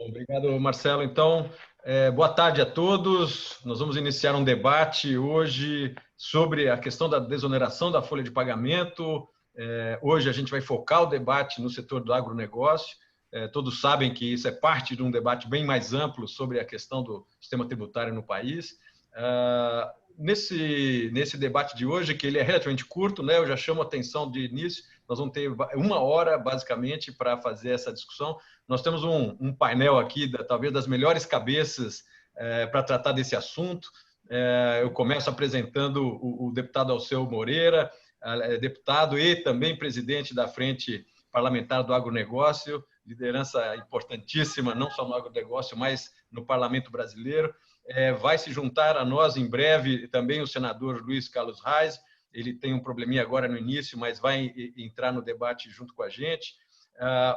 Obrigado, Marcelo. Então, boa tarde a todos. Nós vamos iniciar um debate hoje sobre a questão da desoneração da folha de pagamento. Hoje a gente vai focar o debate no setor do agronegócio. Todos sabem que isso é parte de um debate bem mais amplo sobre a questão do sistema tributário no país. Nesse debate de hoje, que ele é relativamente curto, né, eu já chamo a atenção de início, nós vamos ter 1 hora, basicamente, para fazer essa discussão. Nós temos um painel aqui, talvez das melhores cabeças para tratar desse assunto. Eu começo apresentando o deputado Alceu Moreira, deputado e também presidente da Frente Parlamentar do Agronegócio, liderança importantíssima, não só no agronegócio, mas no Parlamento Brasileiro. Vai se juntar a nós em breve também o senador Luiz Carlos Reis. Ele tem um probleminha agora no início, mas vai entrar no debate junto com a gente.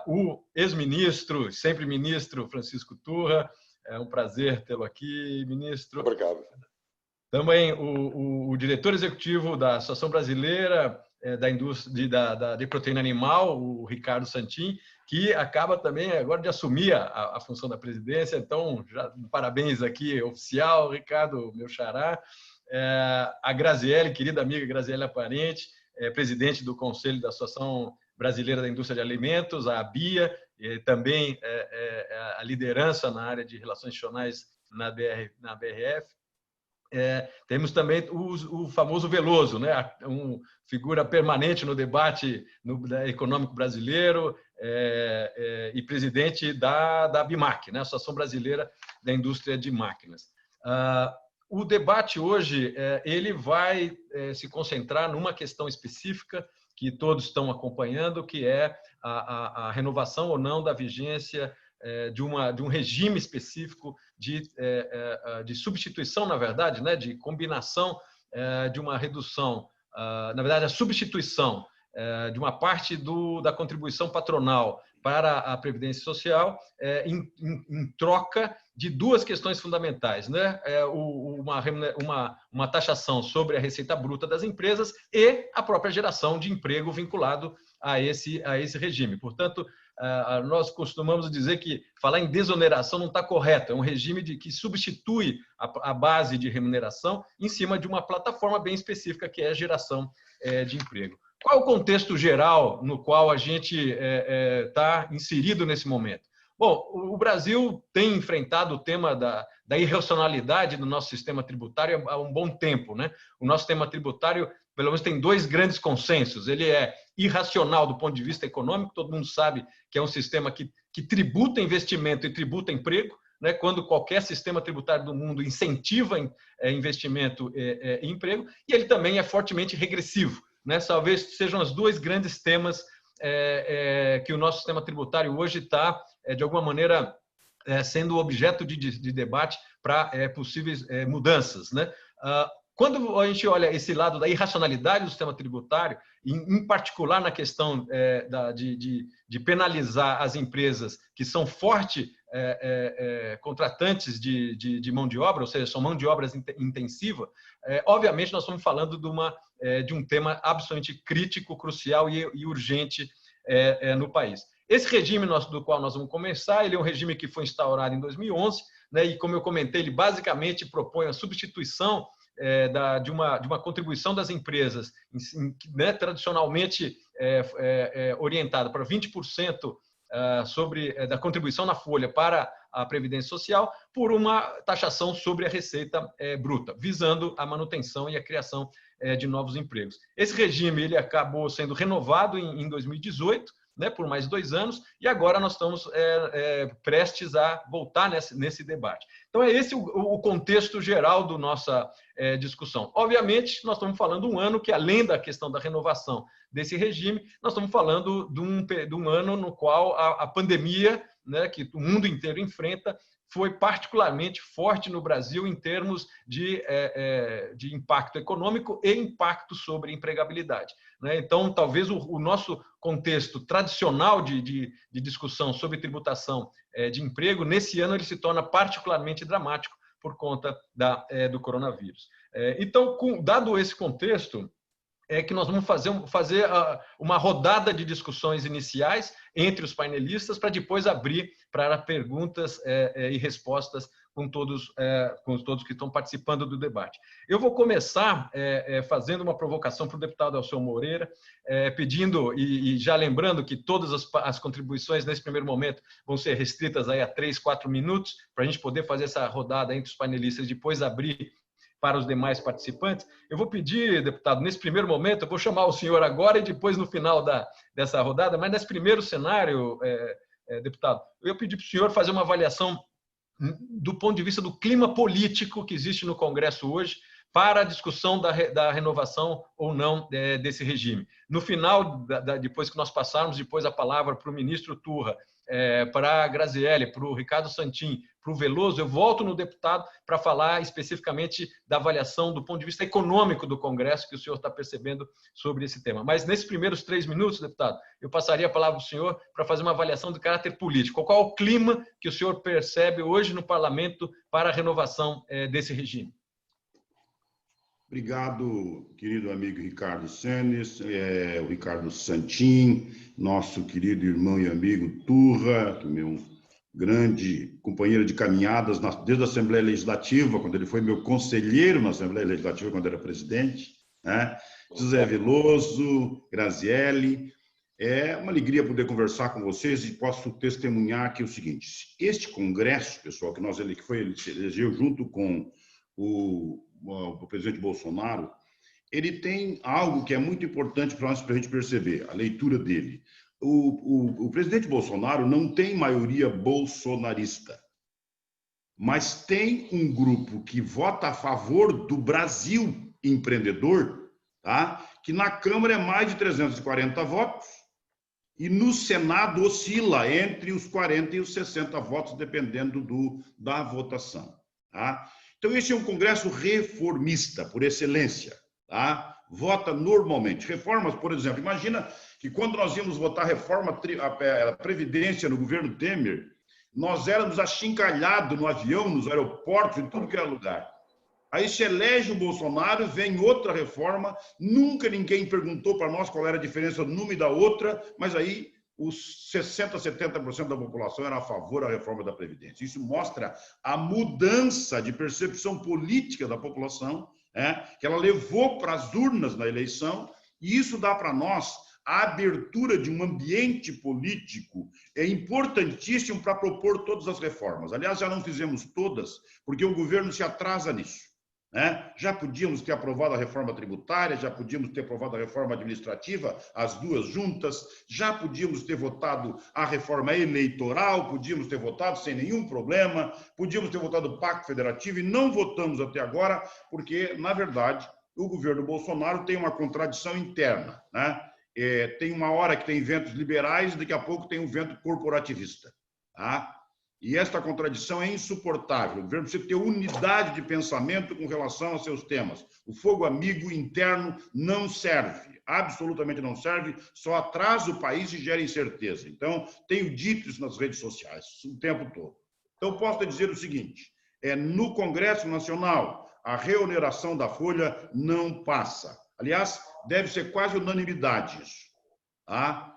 O ex-ministro, sempre ministro, Francisco Turra. É um prazer tê-lo aqui, ministro. Obrigado. Também o diretor executivo da Associação Brasileira da Indústria de Proteína Animal, o Ricardo Santin, que acaba também agora de assumir a função da presidência. Então, parabéns aqui, oficial, Ricardo, meu xará. A Graziele, querida amiga Graziele Apparente, presidente do Conselho da Associação Brasileira da Indústria de Alimentos, a BIA, também a liderança na área de relações institucionais na BRF. Temos também o famoso Veloso, né? Figura permanente no debate econômico brasileiro e presidente da BIMAC, né? Associação Brasileira da Indústria de Máquinas. O debate hoje ele vai se concentrar numa questão específica que todos estão acompanhando, que é a renovação ou não da vigência de um regime específico de substituição, na verdade, né, de combinação de uma redução, na verdade, a substituição de uma parte da contribuição patronal para a Previdência Social em troca de duas questões fundamentais, né? Uma taxação sobre a receita bruta das empresas e a própria geração de emprego vinculado a esse regime. Portanto, nós costumamos dizer que falar em desoneração não está correto, é um regime que substitui a base de remuneração em cima de uma plataforma bem específica, que é a geração de emprego. Qual é o contexto geral no qual a gente está inserido nesse momento? Bom, o Brasil tem enfrentado o tema da irracionalidade do nosso sistema tributário há um bom tempo, né? O nosso sistema tributário, pelo menos, tem dois grandes consensos. Ele é irracional do ponto de vista econômico, todo mundo sabe que é um sistema que tributa investimento e tributa emprego, né? Quando qualquer sistema tributário do mundo incentiva investimento e emprego, e ele também é fortemente regressivo, né? Talvez sejam os dois grandes temas que o nosso sistema tributário hoje está, de alguma maneira, sendo objeto de debate para possíveis mudanças, né? Quando a gente olha esse lado da irracionalidade do sistema tributário, em particular na questão de penalizar as empresas que são fortes contratantes de mão de obra, ou seja, são mão de obra intensiva, obviamente nós estamos falando de um tema absolutamente crítico, crucial e urgente no país. Esse regime do qual nós vamos começar, ele é um regime que foi instaurado em 2011, né, e, como eu comentei, ele basicamente propõe a substituição de uma contribuição das empresas, né, tradicionalmente orientada para 20% da contribuição na folha para a Previdência Social, por uma taxação sobre a receita bruta, visando a manutenção e a criação de novos empregos. Esse regime ele acabou sendo renovado em 2018, né, por mais 2 anos, e agora nós estamos prestes a voltar nesse debate. Então, é esse o contexto geral da nossa discussão. Obviamente, nós estamos falando de um ano que, além da questão da renovação desse regime, nós estamos falando de um ano no qual a pandemia, né, que o mundo inteiro enfrenta, foi particularmente forte no Brasil em termos de impacto econômico e impacto sobre empregabilidade, né? Então, talvez o nosso contexto tradicional de discussão sobre tributação de emprego, nesse ano ele se torna particularmente dramático por conta do coronavírus. Então, dado esse contexto, é que nós vamos fazer uma rodada de discussões iniciais entre os painelistas para depois abrir para perguntas e respostas com todos que estão participando do debate. Eu vou começar fazendo uma provocação para o deputado Alceu Moreira, pedindo e já lembrando que todas as contribuições nesse primeiro momento vão ser restritas aí a 3, 4 minutos, para a gente poder fazer essa rodada entre os panelistas e depois abrir para os demais participantes. Eu vou pedir, deputado, nesse primeiro momento, eu vou chamar o senhor agora e depois no final dessa rodada, mas nesse primeiro cenário, deputado, eu ia pedir para o senhor fazer uma avaliação do ponto de vista do clima político que existe no Congresso hoje para a discussão da renovação ou não desse regime. No final, depois que nós passarmos depois a palavra para o ministro Turra, para a Graziele, para o Ricardo Santin, para o Veloso, eu volto no deputado para falar especificamente da avaliação do ponto de vista econômico do Congresso que o senhor está percebendo sobre esse tema. Mas nesses primeiros 3 minutos, deputado, eu passaria a palavra ao senhor para fazer uma avaliação de caráter político. Qual é o clima que o senhor percebe hoje no Parlamento para a renovação desse regime? Obrigado, querido amigo Ricardo Senes, o Ricardo Santin, nosso querido irmão e amigo Turra, que é meu grande companheiro de caminhadas desde a Assembleia Legislativa, quando ele foi meu conselheiro na Assembleia Legislativa, quando era presidente, né? José Veloso, Graziele. É uma alegria poder conversar com vocês e posso testemunhar aqui o seguinte: este congresso, pessoal, que ele se elegeu junto com o presidente Bolsonaro, ele tem algo que é muito importante para a gente perceber, a leitura dele. O presidente Bolsonaro não tem maioria bolsonarista, mas tem um grupo que vota a favor do Brasil empreendedor, tá? Que na Câmara é mais de 340 votos e no Senado oscila entre os 40 e os 60 votos, dependendo da votação, tá? Então, esse é um congresso reformista, por excelência, tá? Vota normalmente. Reformas, por exemplo, imagina que quando nós íamos votar a Previdência no governo Temer, nós éramos achincalhados no avião, nos aeroportos, em tudo que era lugar. Aí se elege o Bolsonaro, vem outra reforma, nunca ninguém perguntou para nós qual era a diferença de uma e da outra, mas aí os 60%, 70% da população era a favor da reforma da Previdência. Isso mostra a mudança de percepção política da população, que ela levou para as urnas na eleição, e isso dá para nós a abertura de um ambiente político importantíssimo para propor todas as reformas. Aliás, já não fizemos todas, porque o governo se atrasa nisso. Já podíamos ter aprovado a reforma tributária, já podíamos ter aprovado a reforma administrativa, as duas juntas, já podíamos ter votado a reforma eleitoral, podíamos ter votado sem nenhum problema, podíamos ter votado o Pacto Federativo e não votamos até agora, porque, na verdade, o governo Bolsonaro tem uma contradição interna, tem uma hora que tem ventos liberais, daqui a pouco tem um vento corporativista, tá? E esta contradição é insuportável. O governo precisa ter unidade de pensamento com relação aos seus temas. O fogo amigo interno não serve, absolutamente não serve, só atrasa o país e gera incerteza. Então, tenho dito isso nas redes sociais o tempo todo. Então, posso te dizer o seguinte, no Congresso Nacional, a reoneração da folha não passa. Aliás, deve ser quase unanimidade isso. Tá?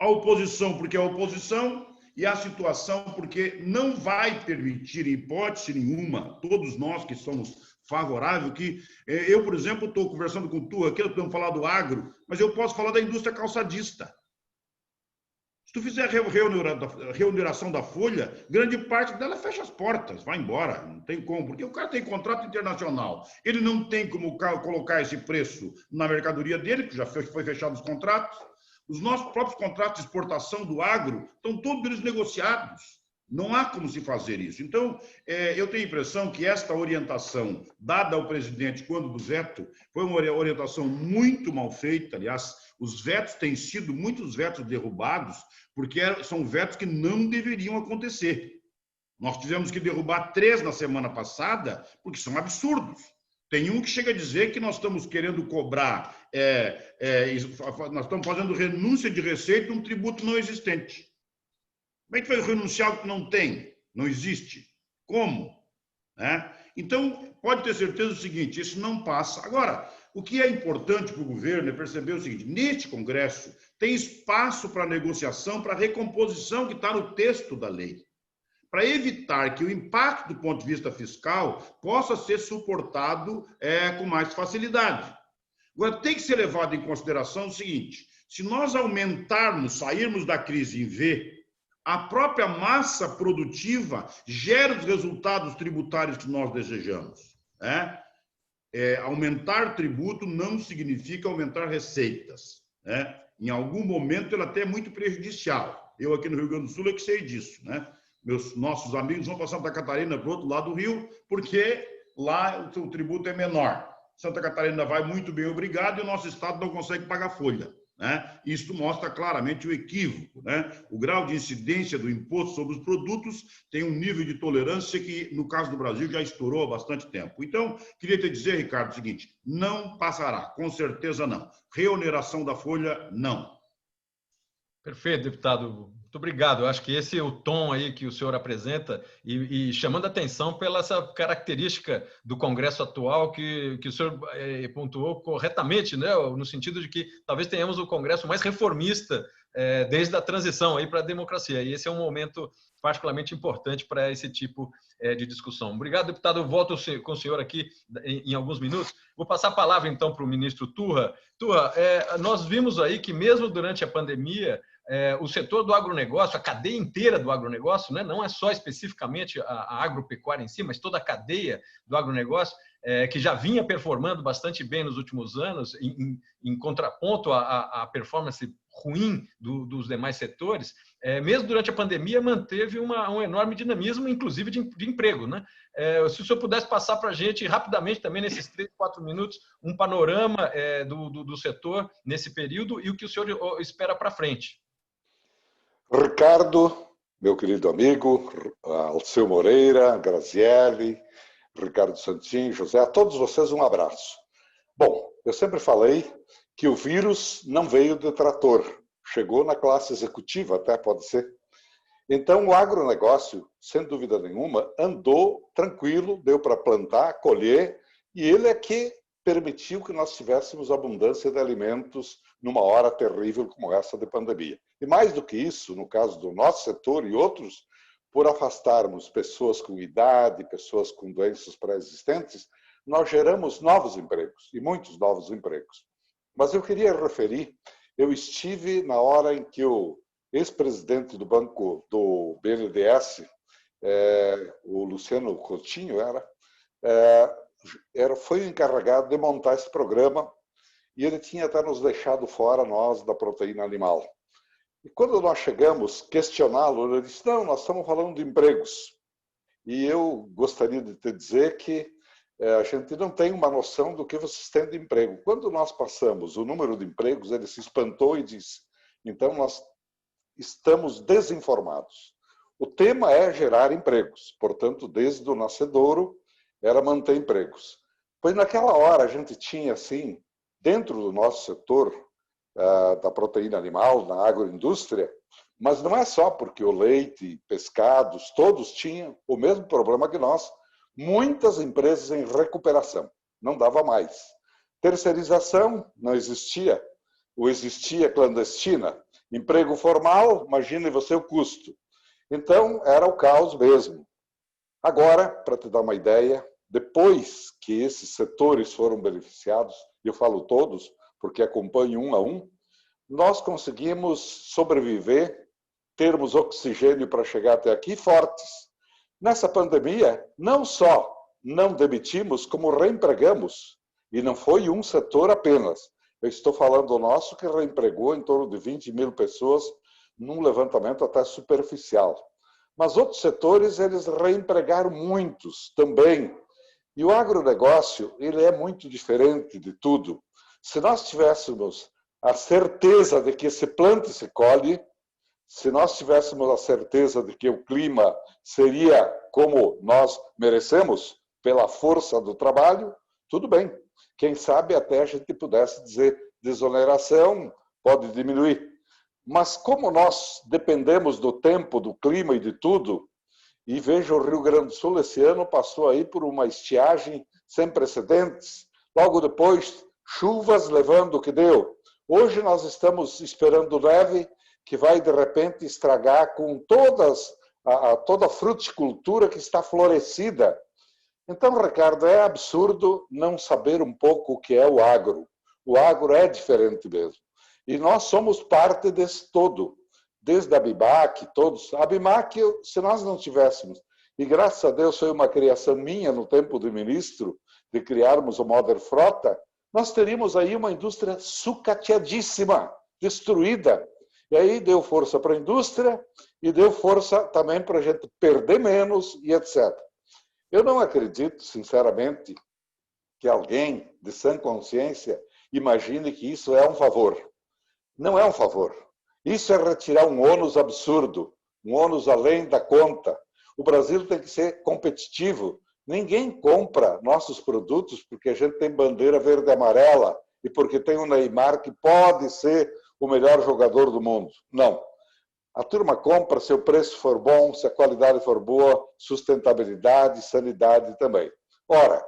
A oposição, porque a oposição... e a situação, porque não vai permitir, em hipótese nenhuma, todos nós que somos favoráveis, que eu, por exemplo, estou conversando com tu aqui, nós podemos falar do agro, mas eu posso falar da indústria calçadista. Se tu fizer reoneração da folha, grande parte dela fecha as portas, vai embora, não tem como, porque o cara tem contrato internacional, ele não tem como colocar esse preço na mercadoria dele, que já foi fechado os contratos. Os nossos próprios contratos de exportação do agro estão todos eles negociados. Não há como se fazer isso. Então, eu tenho a impressão que esta orientação dada ao presidente quando do veto foi uma orientação muito mal feita. Aliás, os vetos têm sido muitos vetos derrubados porque são vetos que não deveriam acontecer. Nós tivemos que derrubar 3 na semana passada porque são absurdos. Tem um que chega a dizer que nós estamos querendo cobrar, nós estamos fazendo renúncia de receita de um tributo não existente. Como é que vai renunciar ao que não tem? Não existe. Como? Então, pode ter certeza do seguinte, isso não passa. Agora, O que é importante para o governo é perceber o seguinte: neste Congresso tem espaço para negociação, para recomposição que está no texto da lei, para evitar que o impacto do ponto de vista fiscal possa ser suportado com mais facilidade. Agora, tem que ser levado em consideração o seguinte: se nós aumentarmos, sairmos da crise em V, a própria massa produtiva gera os resultados tributários que nós desejamos. Né? Aumentar tributo não significa aumentar receitas. Né? Em algum momento, ela até é muito prejudicial. Eu, aqui no Rio Grande do Sul, é que sei disso. Né? Nossos amigos vão para Santa Catarina, para o outro lado do rio, porque lá o tributo é menor. Santa Catarina vai muito bem, obrigado, e o nosso estado não consegue pagar folha. Né? Isso mostra claramente o equívoco. Né? O grau de incidência do imposto sobre os produtos tem um nível de tolerância que, no caso do Brasil, já estourou há bastante tempo. Então, queria te dizer, Ricardo, o seguinte: não passará, com certeza não. Reoneração da folha, não. Perfeito, deputado. Muito obrigado. Eu acho que esse é o tom aí que o senhor apresenta e chamando a atenção pela essa característica do Congresso atual que o senhor pontuou corretamente, né? No sentido de que talvez tenhamos o Congresso mais reformista desde a transição aí para a democracia. E esse é um momento particularmente importante para esse tipo de discussão. Obrigado, deputado. Eu volto com o senhor aqui em alguns minutos. Vou passar a palavra, então, para o ministro Turra. Turra, nós vimos aí que mesmo durante a pandemia, o setor do agronegócio, a cadeia inteira do agronegócio, né, não é só especificamente a agropecuária em si, mas toda a cadeia do agronegócio, que já vinha performando bastante bem nos últimos anos, em contraponto à performance ruim dos demais setores, mesmo durante a pandemia manteve um enorme dinamismo, inclusive de emprego. Né? Se o senhor pudesse passar para a gente rapidamente, também nesses 3, 4 minutos, um panorama do setor nesse período e o que o senhor espera para frente. Ricardo, meu querido amigo, Alceu Moreira, Grazielli, Ricardo Santin, José, a todos vocês um abraço. Bom, eu sempre falei que o vírus não veio de trator, chegou na classe executiva até, pode ser. Então o agronegócio, sem dúvida nenhuma, andou tranquilo, deu para plantar, colher, e ele é que permitiu que nós tivéssemos abundância de alimentos numa hora terrível como essa de pandemia. E mais do que isso, no caso do nosso setor e outros, por afastarmos pessoas com idade, pessoas com doenças pré-existentes, nós geramos novos empregos, e muitos novos empregos. Mas eu queria referir, eu estive na hora em que o ex-presidente do banco do BNDES, o Luciano Coutinho, foi o encarregado de montar esse programa, e ele tinha até nos deixado fora, nós, da proteína animal. E quando nós chegamos questioná-lo, ele disse: não, nós estamos falando de empregos. E eu gostaria de te dizer que a gente não tem uma noção do que vocês têm de emprego. Quando nós passamos o número de empregos, ele se espantou e disse: então nós estamos desinformados. O tema é gerar empregos, portanto, desde o nascedouro, era manter empregos. Pois naquela hora a gente tinha, assim, dentro do nosso setor da proteína animal, na agroindústria, mas não é só porque o leite, pescados, todos tinham o mesmo problema que nós, muitas empresas em recuperação, não dava mais. Terceirização não existia, ou existia clandestina. Emprego formal, imagine você o custo. Então, era o caos mesmo. Agora, para te dar uma ideia, depois que esses setores foram beneficiados, eu falo todos, porque acompanho um a um, nós conseguimos sobreviver, termos oxigênio para chegar até aqui fortes. Nessa pandemia, não só não demitimos, como reempregamos. E não foi um setor apenas. Eu estou falando do nosso, que reempregou em torno de 20 mil pessoas num levantamento até superficial. Mas outros setores, eles reempregaram muitos também. E o agronegócio, ele é muito diferente de tudo. Se nós tivéssemos a certeza de que se planta e se colhe, se nós tivéssemos a certeza de que o clima seria como nós merecemos, pela força do trabalho, tudo bem. Quem sabe até a gente pudesse dizer desoneração, pode diminuir. Mas como nós dependemos do tempo, do clima e de tudo, e veja, o Rio Grande do Sul esse ano passou aí por uma estiagem sem precedentes, logo depois chuvas levando o que deu. Hoje nós estamos esperando neve que vai, de repente, estragar com toda a fruticultura que está florescida. Então, Ricardo, é absurdo não saber um pouco o que é o agro. O agro é diferente mesmo. E nós somos parte desse todo, desde a BIMAC, todos. A BIMAC, se nós não tivéssemos, e graças a Deus foi uma criação minha no tempo de ministro, de criarmos o Moder Frota, nós teríamos aí uma indústria sucateadíssima, destruída. E aí deu força para a indústria e deu força também para a gente perder menos e etc. Eu não acredito, sinceramente, que alguém de sã consciência imagine que isso é um favor. Não é um favor. Isso é retirar um ônus absurdo, um ônus além da conta. O Brasil tem que ser competitivo. Ninguém compra nossos produtos porque a gente tem bandeira verde e amarela e porque tem o Neymar que pode ser o melhor jogador do mundo. Não. A turma compra se o preço for bom, se a qualidade for boa, sustentabilidade, sanidade também. Ora,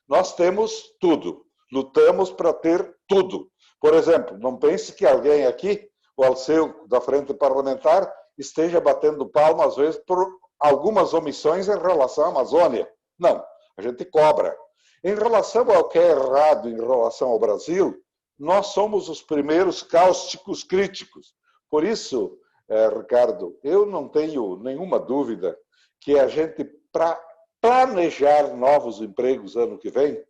nós temos tudo. Lutamos para ter tudo. Por exemplo, não pense que alguém aqui, o Alceu da Frente Parlamentar, esteja batendo palma, às vezes, por algumas omissões em relação à Amazônia. Não, a gente cobra. Em relação ao que é errado em relação ao Brasil, nós somos os primeiros cáusticos críticos. Por isso, Ricardo, eu não tenho nenhuma dúvida que a gente, para planejar novos empregos ano que vem,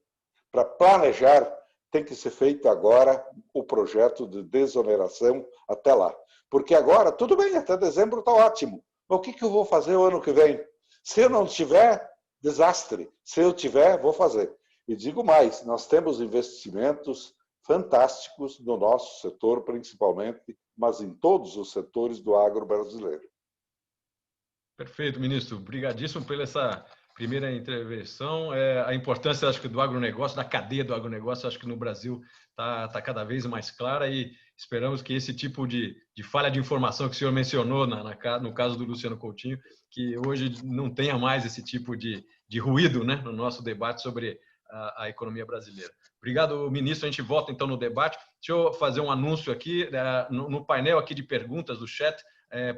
para planejar, tem que ser feito agora o projeto de desoneração até lá. Porque agora, tudo bem, até dezembro está ótimo. Mas o que eu vou fazer o ano que vem? Se eu não tiver, desastre. Se eu tiver, vou fazer. E digo mais, nós temos investimentos fantásticos no nosso setor, principalmente, mas em todos os setores do agro brasileiro. Perfeito, ministro. Obrigadíssimo pela essa primeira intervenção. A importância, acho que, do agronegócio, da cadeia do agronegócio, acho que no Brasil está cada vez mais clara e esperamos que esse tipo de falha de informação que o senhor mencionou no caso do Luciano Coutinho, que hoje não tenha mais esse tipo de ruído, né, no nosso debate sobre a economia brasileira. Obrigado, ministro. A gente volta, então, no debate. Deixa eu fazer um anúncio aqui. No painel aqui de perguntas do chat,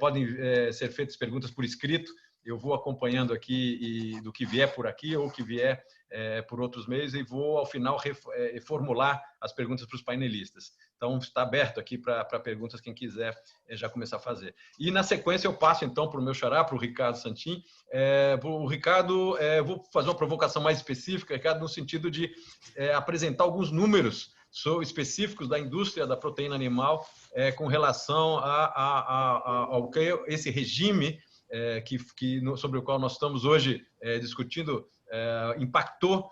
podem ser feitas perguntas por escrito. Eu vou acompanhando aqui do que vier por aqui ou que vier por outros meios e vou, ao final, reformular as perguntas para os painelistas. Então, está aberto aqui para perguntas, quem quiser já começar a fazer. E, na sequência, eu passo, então, para o meu xará, para o Ricardo Santin. O Ricardo, vou fazer uma provocação mais específica, Ricardo, no sentido de apresentar alguns números específicos da indústria da proteína animal com relação ao que esse regime sobre o qual nós estamos hoje discutindo impactou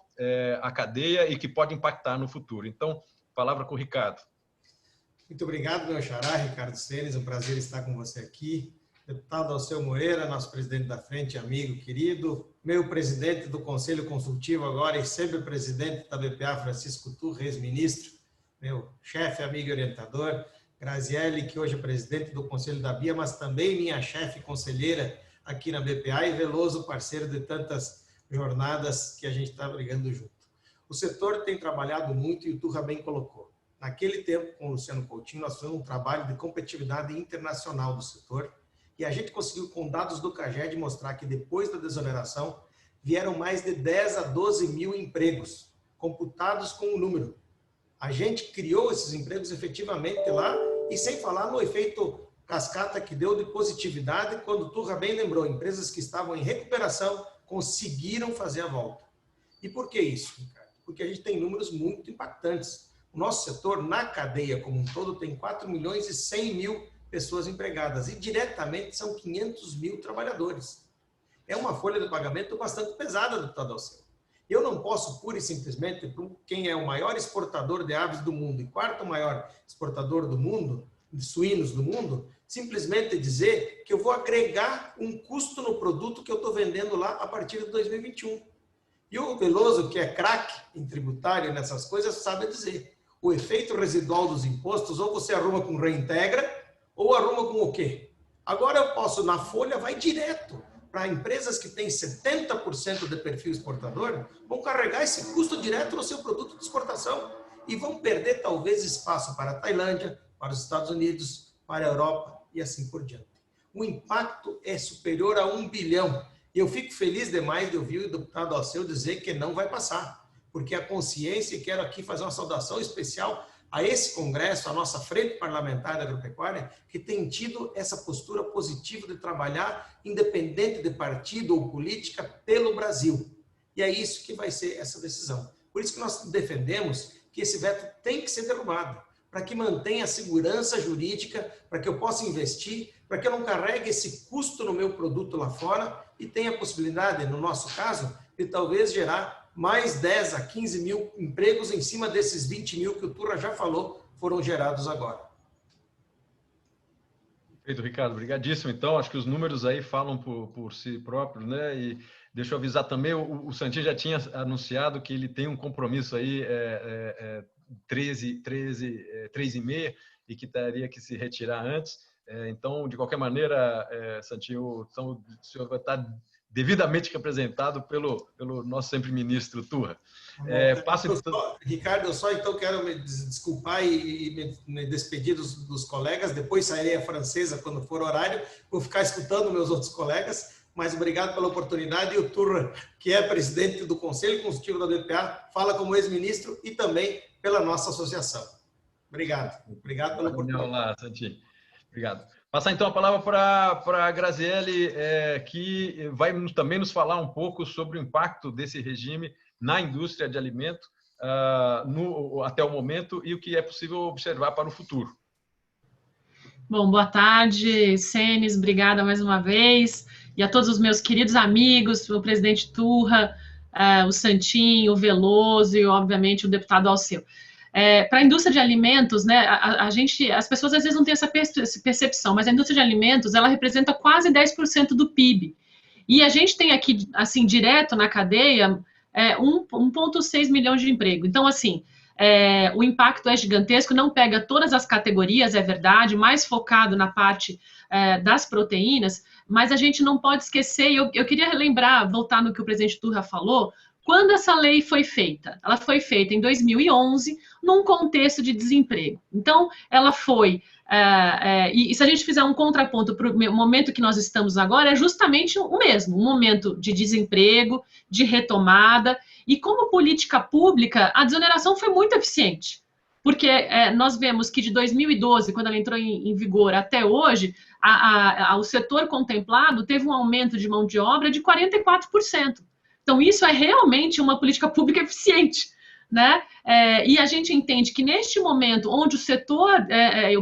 a cadeia e que pode impactar no futuro. Então, palavra com o Ricardo. Muito obrigado, meu xará, Ricardo Senes. Um prazer estar com você aqui. Deputado Alceu Moreira, nosso presidente da frente, amigo querido, meu presidente do Conselho Consultivo agora e sempre presidente da BPA, Francisco Turra, ex-ministro, meu chefe, amigo e orientador, Graziele, que hoje é presidente do Conselho da BIA, mas também minha chefe conselheira aqui na BPA e Veloso, parceiro de tantas jornadas que a gente está brigando junto. O setor tem trabalhado muito e o Turra bem colocou. Naquele tempo, com o Luciano Coutinho, nós fizemos um trabalho de competitividade internacional do setor e a gente conseguiu, com dados do CAGED, mostrar que depois da desoneração vieram mais de 10 a 12 mil empregos, computados com o número. A gente criou esses empregos efetivamente lá e sem falar no efeito cascata que deu de positividade quando o Turra bem lembrou, empresas que estavam em recuperação conseguiram fazer a volta. E por que isso, Ricardo? Porque a gente tem números muito impactantes. O nosso setor, na cadeia como um todo, tem 4 milhões e 100 mil pessoas empregadas e diretamente são 500 mil trabalhadores. É uma folha de pagamento bastante pesada, deputado Alceu. Eu não posso, pura e simplesmente, quem é o maior exportador de aves do mundo e quarto maior exportador do mundo, de suínos do mundo, simplesmente dizer que eu vou agregar um custo no produto que eu estou vendendo lá a partir de 2021. E o Veloso, que é craque em tributário nessas coisas, sabe dizer. O efeito residual dos impostos, ou você arruma com reintegra, ou arruma com o quê? Agora eu posso, na folha, vai direto para empresas que têm 70% de perfil exportador, vão carregar esse custo direto no seu produto de exportação. e vão perder talvez espaço para a Tailândia, para os Estados Unidos, para a Europa e assim por diante. O impacto é superior a 1 bilhão. E eu fico feliz demais de ouvir o deputado Alceu dizer que não vai passar, porque a consciência, e quero aqui fazer uma saudação especial a esse Congresso, a nossa Frente Parlamentar da Agropecuária, que tem tido essa postura positiva de trabalhar, independente de partido ou política, pelo Brasil. E é isso que vai ser essa decisão. Por isso que nós defendemos que esse veto tem que ser derrubado, para que mantenha a segurança jurídica, para que eu possa investir, para que eu não carregue esse custo no meu produto lá fora e tenha a possibilidade, no nosso caso, de talvez gerar mais 10 a 15 mil empregos em cima desses 20 mil que o Turra já falou foram gerados agora. Perfeito, Ricardo. Obrigadíssimo. Então, acho que os números aí falam por si próprios, né? E deixa eu avisar também, o Santin já tinha anunciado que ele tem um compromisso aí 3h30 e que teria que se retirar antes. Então, de qualquer maneira, Santin, o senhor vai estar devidamente representado pelo nosso sempre ministro Turra. Ricardo, eu só então quero me desculpar e me despedir dos colegas, depois sairei a francesa quando for horário, vou ficar escutando meus outros colegas, mas obrigado pela oportunidade, e o Turra, que é presidente do Conselho Consultivo da BPA, fala como ex-ministro e também pela nossa associação. Obrigado pela oportunidade. Olá, Santin. Obrigado. Passar então a palavra para a Graziele, que vai também nos falar um pouco sobre o impacto desse regime na indústria de alimento até o momento e o que é possível observar para o futuro. Bom, boa tarde, Senes, obrigada mais uma vez, e a todos os meus queridos amigos, o presidente Turra, o Santin, o Veloso e, obviamente, o deputado Alceu. Para a indústria de alimentos, né, as pessoas às vezes não têm essa percepção, mas a indústria de alimentos, ela representa quase 10% do PIB. E a gente tem aqui, assim, direto na cadeia, 1,6 milhões de empregos. Então, assim, o impacto é gigantesco, não pega todas as categorias, é verdade, mais focado na parte das proteínas, mas a gente não pode esquecer, e eu queria relembrar, voltar no que o presidente Turra falou, quando essa lei foi feita? Ela foi feita em 2011, num contexto de desemprego. Então, ela foi... e se a gente fizer um contraponto para o momento que nós estamos agora, é justamente o mesmo, um momento de desemprego, de retomada, e como política pública, a desoneração foi muito eficiente, porque nós vemos que de 2012, quando ela entrou em vigor, até hoje, o setor contemplado teve um aumento de mão de obra de 44%. Então, isso é realmente uma política pública eficiente, né? E a gente entende que neste momento, onde o setor,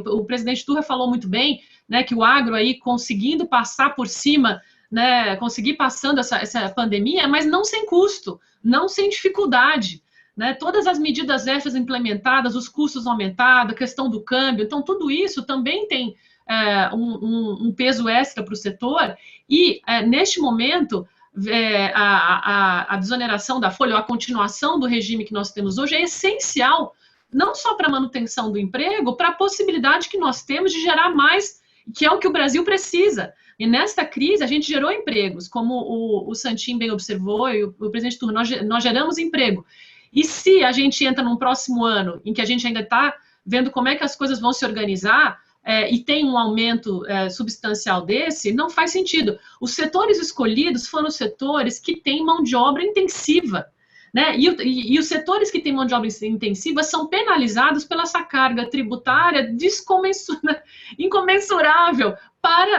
o presidente Turra falou muito bem, né, que o agro aí conseguindo passar por cima, né, conseguir passando essa pandemia, mas não sem custo, não sem dificuldade, né? Todas as medidas essas implementadas, os custos aumentados, a questão do câmbio, então tudo isso também tem um peso extra para o setor, e neste momento a desoneração da folha, ou a continuação do regime que nós temos hoje é essencial, não só para a manutenção do emprego, para a possibilidade que nós temos de gerar mais, que é o que o Brasil precisa. E nesta crise, a gente gerou empregos, como o Santin bem observou, e o presidente Turra, nós geramos emprego. E se a gente entra num próximo ano, em que a gente ainda está vendo como é que as coisas vão se organizar, e tem um aumento substancial desse, não faz sentido. Os setores escolhidos foram os setores que têm mão de obra intensiva, né? E os setores que têm mão de obra intensiva são penalizados pela essa carga tributária incomensurável,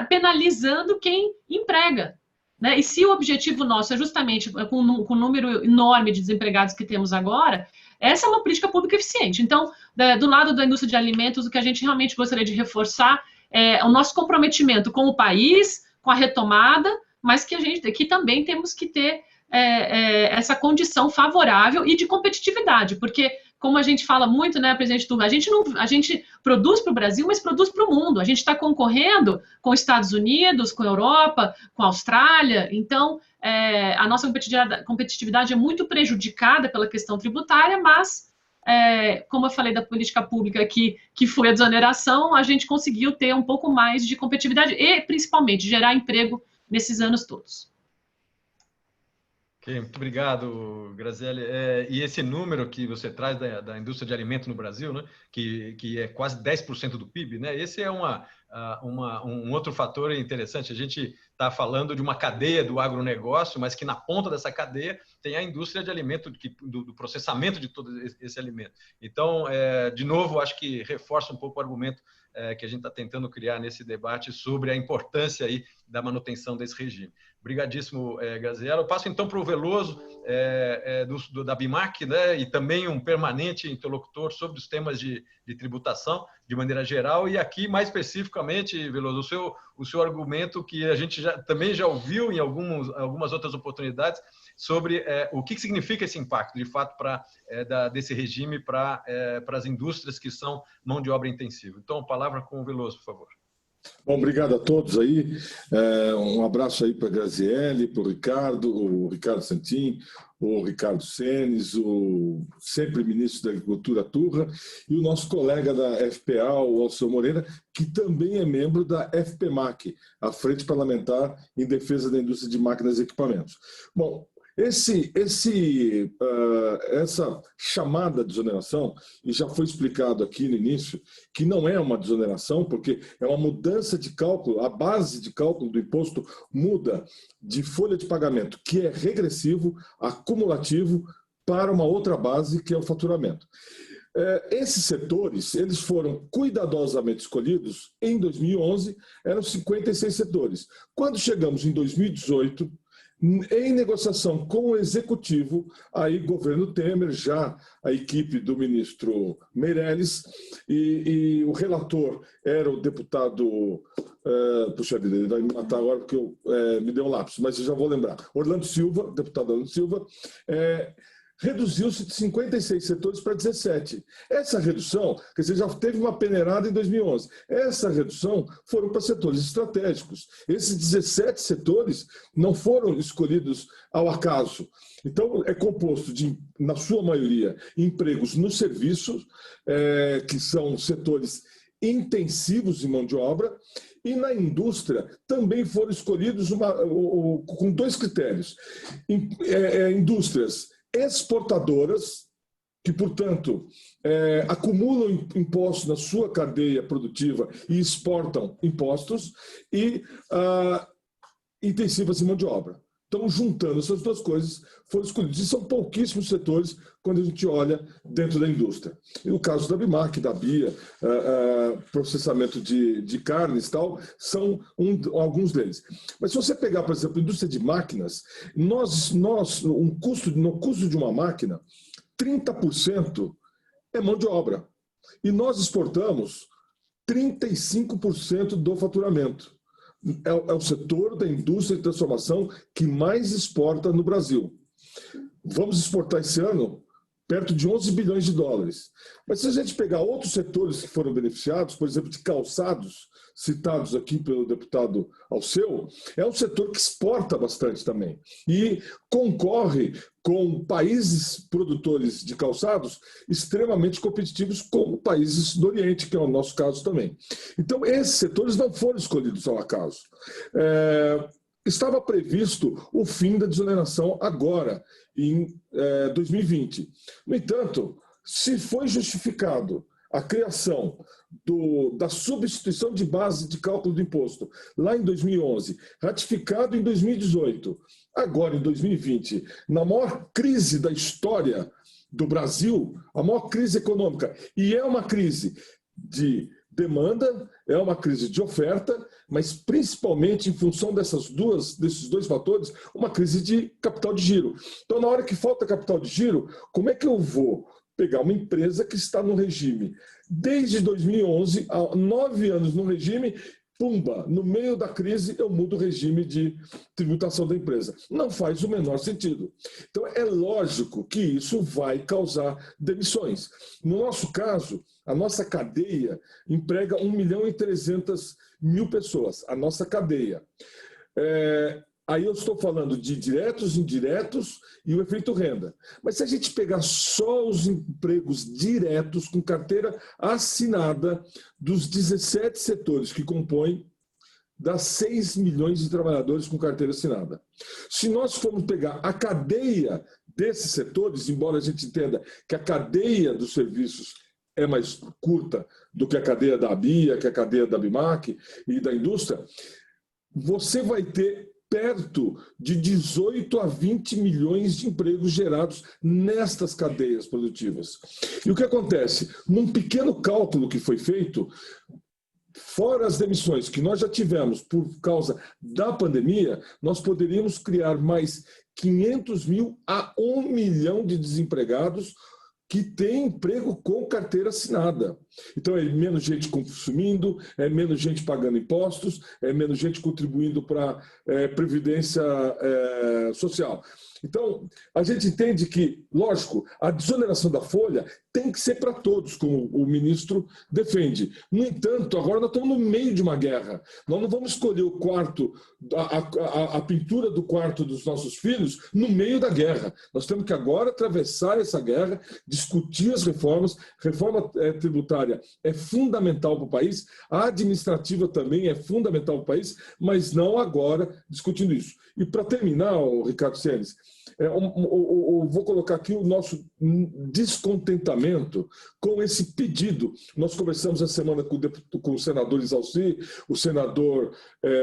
penalizando quem emprega, né? E se o objetivo nosso é justamente, com o número enorme de desempregados que temos agora, essa é uma política pública eficiente. Então, do lado da indústria de alimentos, o que a gente realmente gostaria de reforçar é o nosso comprometimento com o país, com a retomada, mas que aqui também temos que ter essa condição favorável e de competitividade, porque, como a gente fala muito, né, presidente Turra, a gente produz para o Brasil, mas produz para o mundo. A gente está concorrendo com os Estados Unidos, com a Europa, com a Austrália, então a nossa competitividade é muito prejudicada pela questão tributária, mas, como eu falei da política pública que foi a desoneração, a gente conseguiu ter um pouco mais de competitividade e, principalmente, gerar emprego nesses anos todos. Ok, muito obrigado, Graziele. E esse número que você traz da indústria de alimento no Brasil, né, que é quase 10% do PIB, né, esse é um outro fator interessante. A gente está falando de uma cadeia do agronegócio, mas que na ponta dessa cadeia tem a indústria de alimento, do processamento de todo esse alimento. Então, de novo, acho que reforça um pouco o argumento que a gente está tentando criar nesse debate sobre a importância aí da manutenção desse regime. Obrigadíssimo, Graziela. Eu passo então para o Veloso, da BIMAC, né, e também um permanente interlocutor sobre os temas de tributação, de maneira geral, e aqui, mais especificamente, Veloso, o seu argumento que a gente também já ouviu em algumas outras oportunidades, sobre o que significa esse impacto, de fato, desse regime para as indústrias que são mão de obra intensiva. Então, a palavra com o Veloso, por favor. Bom, obrigado a todos aí. Um abraço aí para a Graziele, para o Ricardo Santin, o Ricardo Senes, o sempre ministro da Agricultura Turra, e o nosso colega da FPA, o Alceu Moreira, que também é membro da FPMAC, a Frente Parlamentar em Defesa da Indústria de Máquinas e Equipamentos. Bom, essa chamada desoneração, e já foi explicado aqui no início, que não é uma desoneração, porque é uma mudança de cálculo, a base de cálculo do imposto muda de folha de pagamento, que é regressivo, acumulativo, para uma outra base, que é o faturamento. Esses setores, eles foram cuidadosamente escolhidos em 2011, eram 56 setores. Quando chegamos em 2018, em negociação com o Executivo, aí governo Temer, já a equipe do ministro Meirelles, e o relator era o deputado, puxa vida, ele vai me matar agora porque me deu um lapso, mas eu já vou lembrar, Orlando Silva, deputado Orlando Silva, reduziu-se de 56 setores para 17. Essa redução, quer dizer, já teve uma peneirada em 2011. Essa redução foram para setores estratégicos. Esses 17 setores não foram escolhidos ao acaso. Então, é composto de, na sua maioria, empregos nos serviços, que são setores intensivos em mão de obra, e na indústria também foram escolhidos com dois critérios. Indústrias exportadoras, que, portanto, acumulam impostos na sua cadeia produtiva e exportam impostos, e intensivas em mão de obra. Então, juntando essas duas coisas, foram escolhidos. E são pouquíssimos setores quando a gente olha dentro da indústria. E o caso da BIMAC, da BIA, processamento de carnes e tal, são alguns deles. Mas se você pegar, por exemplo, a indústria de máquinas, no custo de uma máquina, 30% é mão de obra. E nós exportamos 35% do faturamento. É o setor da indústria de transformação que mais exporta no Brasil. Vamos exportar esse ano perto de 11 bilhões de dólares. Mas se a gente pegar outros setores que foram beneficiados, por exemplo, de calçados, citados aqui pelo deputado Alceu, é um setor que exporta bastante também. E concorre com países produtores de calçados extremamente competitivos, como países do Oriente, que é o nosso caso também. Então, esses setores não foram escolhidos ao acaso. Estava previsto o fim da desoneração agora, em 2020. No entanto, se foi justificado a criação da substituição de base de cálculo do imposto lá em 2011, ratificado em 2018, agora em 2020, na maior crise da história do Brasil, a maior crise econômica, e é uma crise de demanda, é uma crise de oferta, mas principalmente em função desses dois fatores, uma crise de capital de giro. Então, na hora que falta capital de giro, como é que eu vou pegar uma empresa que está no regime desde 2011, há 9 anos no regime, pumba, no meio da crise eu mudo o regime de tributação da empresa? Não faz o menor sentido. Então, é lógico que isso vai causar demissões. No nosso caso, a nossa cadeia emprega 1.300.000 pessoas, a nossa cadeia. Aí eu estou falando de diretos, indiretos e o efeito renda. Mas se a gente pegar só os empregos diretos com carteira assinada dos 17 setores que compõem, dá 6 milhões de trabalhadores com carteira assinada. Se nós formos pegar a cadeia desses setores, embora a gente entenda que a cadeia dos serviços é mais curta do que a cadeia da ABIA, que a cadeia da BIMAC e da indústria, você vai ter perto de 18 a 20 milhões de empregos gerados nestas cadeias produtivas. E o que acontece? Num pequeno cálculo que foi feito, fora as demissões que nós já tivemos por causa da pandemia, nós poderíamos criar mais 500 mil a 1 milhão de desempregados que têm emprego com carteira assinada. Então, é menos gente consumindo, é menos gente pagando impostos, é menos gente contribuindo para a Previdência Social. Então, a gente entende que, lógico, a desoneração da folha tem que ser para todos, como o ministro defende. No entanto, agora nós estamos no meio de uma guerra. Nós não vamos escolher o quarto, a pintura do quarto dos nossos filhos no meio da guerra. Nós temos que agora atravessar essa guerra, discutir as reformas. Reforma tributária é fundamental para o país, a administrativa também é fundamental para o país, mas não agora discutindo isso. E para terminar, Ricardo Senes, vou colocar aqui o nosso descontentamento com esse pedido. Nós conversamos essa semana com o senador Isalci, o senador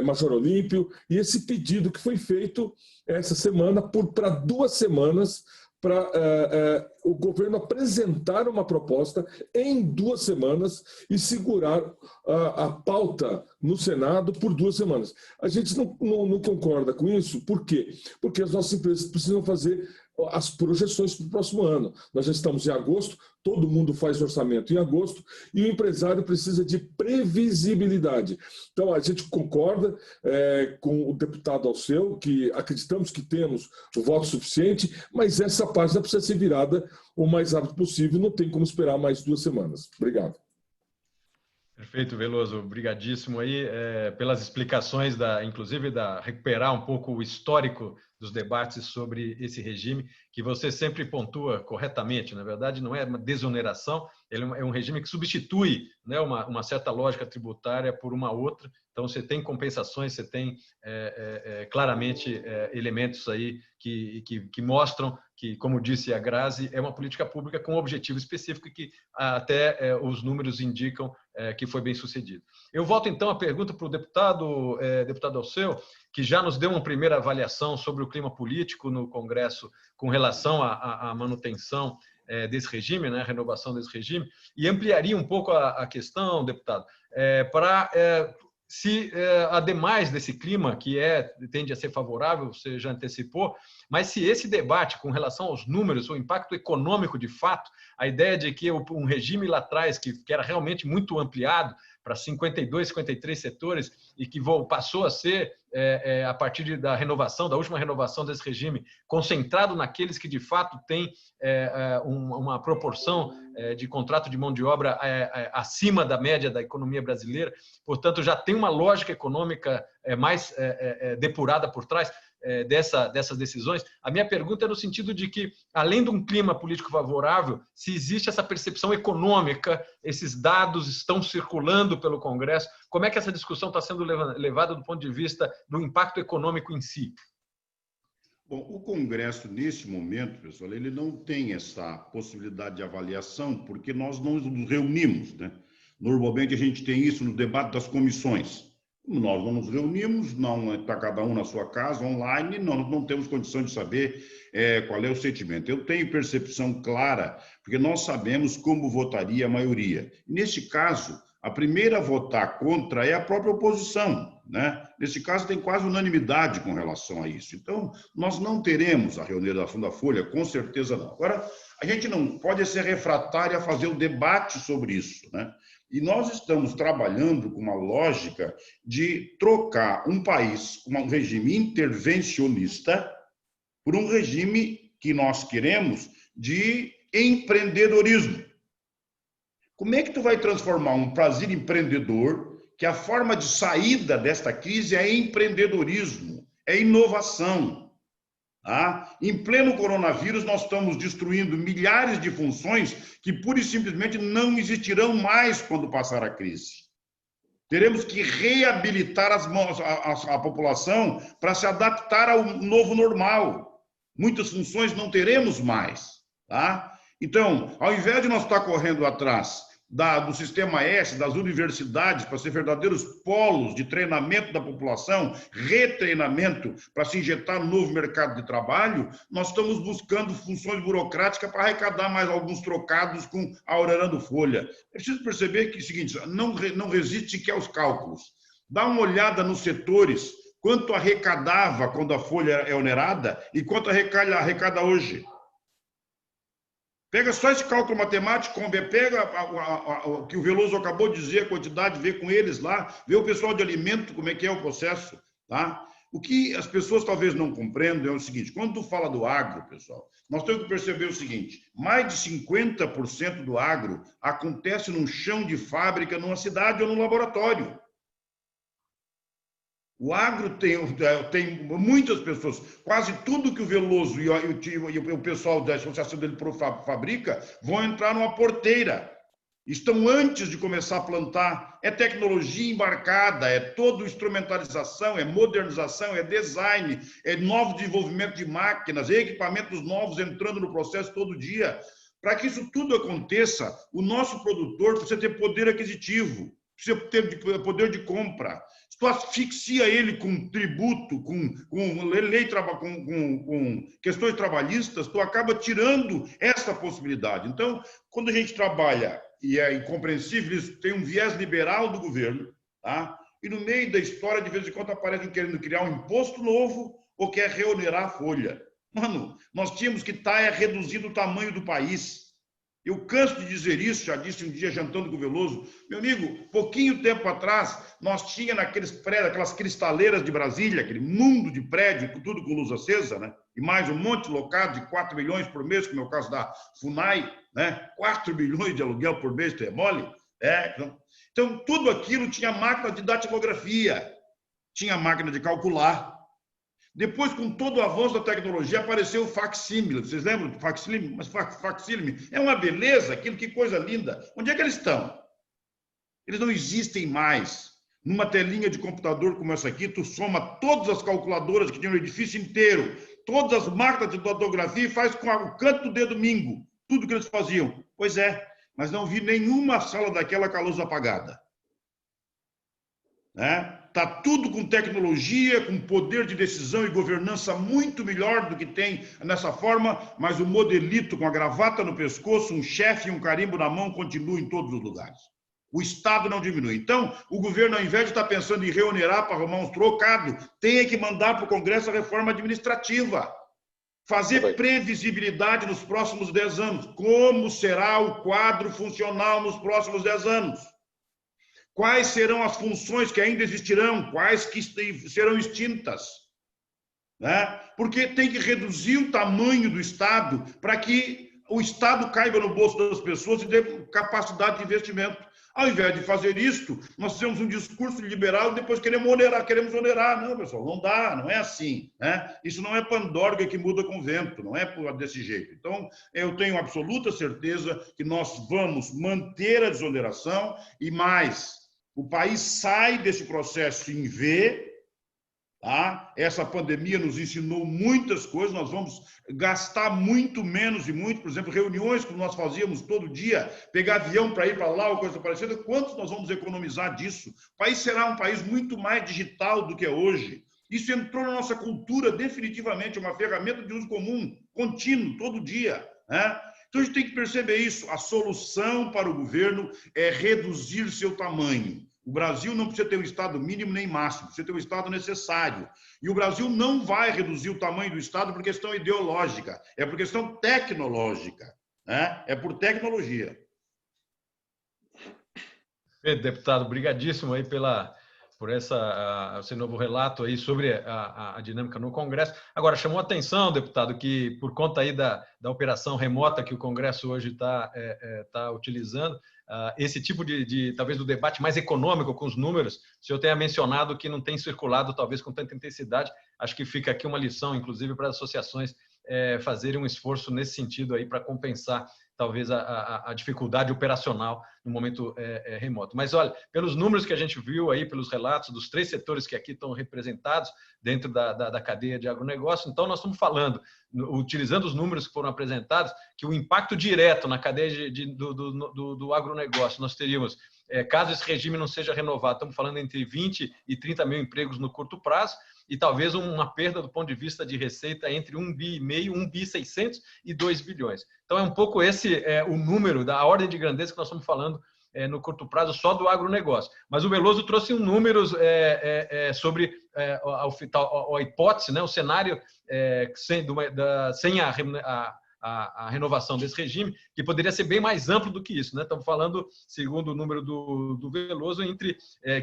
Major Olímpio, e esse pedido que foi feito essa semana para 2 semanas para o governo apresentar uma proposta em 2 semanas e segurar a pauta no Senado por 2 semanas. A gente não concorda com isso. Por quê? Porque as nossas empresas precisam fazer as projeções para o próximo ano. Nós já estamos em agosto, todo mundo faz orçamento em agosto e o empresário precisa de previsibilidade. Então, a gente concorda com o deputado Alceu, que acreditamos que temos o voto suficiente, mas essa página precisa ser virada o mais rápido possível, não tem como esperar mais 2 semanas. Obrigado. Perfeito, Veloso. Obrigadíssimo aí pelas explicações, inclusive recuperar um pouco o histórico dos debates sobre esse regime, que você sempre pontua corretamente. Na verdade, não é uma desoneração, ele é um regime que substitui, né, uma certa lógica tributária por uma outra. Então, você tem compensações, você tem claramente elementos aí que mostram que, como disse a Grazi, é uma política pública com um objetivo específico e que até os números indicam que foi bem sucedido. Eu volto, então, a pergunta para o deputado Alceu, que já nos deu uma primeira avaliação sobre o clima político no Congresso com relação à manutenção desse regime, né, a renovação desse regime, e ampliaria um pouco a questão, deputado, para se, ademais desse clima, que tende a ser favorável, você já antecipou, mas se esse debate com relação aos números, o impacto econômico de fato, a ideia de que um regime lá atrás, que era realmente muito ampliado para 52, 53 setores e que passou a ser, a partir da última renovação desse regime, concentrado naqueles que de fato têm uma proporção de contrato de mão de obra acima da média da economia brasileira, portanto já tem uma lógica econômica mais depurada por trás dessas decisões. A minha pergunta é no sentido de que, além de um clima político favorável, se existe essa percepção econômica, esses dados estão circulando pelo Congresso, como é que essa discussão está sendo levada do ponto de vista do impacto econômico em si? Bom, o Congresso, nesse momento, pessoal, ele não tem essa possibilidade de avaliação, porque nós não nos reunimos, né? Normalmente a gente tem isso no debate das comissões. Nós não nos reunimos, não está cada um na sua casa, online, nós não temos condição de saber qual é o sentimento. Eu tenho percepção clara, porque nós sabemos como votaria a maioria. Neste caso, a primeira a votar contra é a própria oposição, né? Neste caso, tem quase unanimidade com relação a isso. Então, nós não teremos a remuneração da Folha, com certeza não. Agora, a gente não pode ser refratário a fazer um debate sobre isso, né? E nós estamos trabalhando com uma lógica de trocar um país com um regime intervencionista por um regime que nós queremos de empreendedorismo. Como é que tu vai transformar um Brasil empreendedor, que a forma de saída desta crise é empreendedorismo, é inovação? Em pleno coronavírus, nós estamos destruindo milhares de funções que pura e simplesmente não existirão mais quando passar a crise. Teremos que reabilitar a população para se adaptar ao novo normal. Muitas funções não teremos mais. Tá? Então, ao invés de nós estar correndo atrás do Sistema S, das universidades, para ser verdadeiros polos de treinamento da população, retreinamento para se injetar no novo mercado de trabalho, nós estamos buscando funções burocráticas para arrecadar mais alguns trocados com a orando folha. É preciso perceber que é o seguinte, não resiste que aos cálculos. Dá uma olhada nos setores, quanto arrecadava quando a folha é onerada e quanto arrecada hoje. Pega só esse cálculo matemático, pega o que o Veloso acabou de dizer, a quantidade, vê com eles lá, vê o pessoal de alimento, como é que é o processo. Tá? O que as pessoas talvez não compreendam é o seguinte, quando tu fala do agro, pessoal, nós temos que perceber o seguinte, mais de 50% do agro acontece num chão de fábrica, numa cidade ou num laboratório. O agro tem muitas pessoas, quase tudo que o Veloso e o pessoal da associação dele fabrica vão entrar numa porteira. Estão antes de começar a plantar. É tecnologia embarcada, é toda instrumentalização, é modernização, é design, é novo desenvolvimento de máquinas, equipamentos novos entrando no processo todo dia. Para que isso tudo aconteça, o nosso produtor precisa ter poder aquisitivo, precisa ter poder de compra. Se tu asfixia ele com tributo, com questões trabalhistas, tu acaba tirando essa possibilidade. Então, quando a gente trabalha, e é incompreensível isso, tem um viés liberal do governo, tá? E no meio da história, de vez em quando, aparecem querendo criar um imposto novo ou quer reonerar a folha. Mano, nós tínhamos que estar reduzindo o tamanho do país. Eu canso de dizer isso, já disse um dia jantando com o Veloso. Meu amigo, pouquinho tempo atrás, nós tínhamos naqueles prédios, aquelas cristaleiras de Brasília, aquele mundo de prédio, tudo com luz acesa, né? E mais um monte locado de 4 milhões por mês, como é o caso da FUNAI, né? 4 milhões de aluguel por mês, tu é mole? Então, tudo aquilo tinha máquina de datilografia, tinha máquina de calcular. Depois, com todo o avanço da tecnologia, apareceu o facsímile. Vocês lembram do facsímile? Mas facsímile é uma beleza, aquilo, que coisa linda. Onde é que eles estão? Eles não existem mais. Numa telinha de computador como essa aqui, tu soma todas as calculadoras que tinham no edifício inteiro, todas as máquinas de datografia e faz com o canto do dedo mingo tudo que eles faziam. Pois é, mas não vi nenhuma sala daquela com a luz apagada. Está tudo com tecnologia, com poder de decisão e governança muito melhor do que tem nessa forma, mas o modelito com a gravata no pescoço, um chefe e um carimbo na mão continua em todos os lugares. O Estado não diminui. Então, o governo, ao invés de estar pensando em reonerar para arrumar uns trocados, tem que mandar para o Congresso a reforma administrativa. Fazer previsibilidade nos próximos 10 anos. Como será o quadro funcional nos próximos 10 anos? Quais serão as funções que ainda existirão? Quais que serão extintas? Né? Porque tem que reduzir o tamanho do Estado para que o Estado caiba no bolso das pessoas e dê capacidade de investimento. Ao invés de fazer isto, nós temos um discurso liberal e depois queremos onerar. Não, pessoal, não dá, não é assim. Né? Isso não é pandorga que muda com o vento, não é desse jeito. Então, eu tenho absoluta certeza que nós vamos manter a desoneração e mais. O país sai desse processo em V, tá? Essa pandemia nos ensinou muitas coisas, nós vamos gastar muito menos e muito, por exemplo, reuniões que nós fazíamos todo dia, pegar avião para ir para lá ou coisa parecida, quanto nós vamos economizar disso? O país será um país muito mais digital do que é hoje. Isso entrou na nossa cultura definitivamente, é uma ferramenta de uso comum, contínuo, todo dia, né? Então a gente tem que perceber isso, a solução para o governo é reduzir seu tamanho. O Brasil não precisa ter um Estado mínimo nem máximo, precisa ter um Estado necessário. E o Brasil não vai reduzir o tamanho do Estado por questão ideológica, é por questão tecnológica, né? É por tecnologia. Deputado, brigadíssimo aí por esse novo relato aí sobre a dinâmica no Congresso. Agora, chamou a atenção, deputado, que por conta aí da operação remota que o Congresso hoje está utilizando, esse tipo talvez, do debate mais econômico com os números, o senhor tenha mencionado que não tem circulado, talvez, com tanta intensidade. Acho que fica aqui uma lição, inclusive, para as associações fazerem um esforço nesse sentido aí para compensar talvez a dificuldade operacional no momento remoto. Mas, olha, pelos números que a gente viu aí, pelos relatos dos 3 setores que aqui estão representados dentro da cadeia de agronegócio, então nós estamos falando, utilizando os números que foram apresentados, que o impacto direto na cadeia do agronegócio, nós teríamos, caso esse regime não seja renovado, estamos falando entre 20 e 30 mil empregos no curto prazo, e talvez uma perda do ponto de vista de receita entre 1,5 bi, 1 bi 600 e 2 bilhões. Então, é um pouco esse o número, da ordem de grandeza que nós estamos falando no curto prazo só do agronegócio. Mas o Veloso trouxe números sobre a hipótese, né, o cenário sem a renovação desse regime, que poderia ser bem mais amplo do que isso, né? Estamos falando, segundo o número do Veloso, entre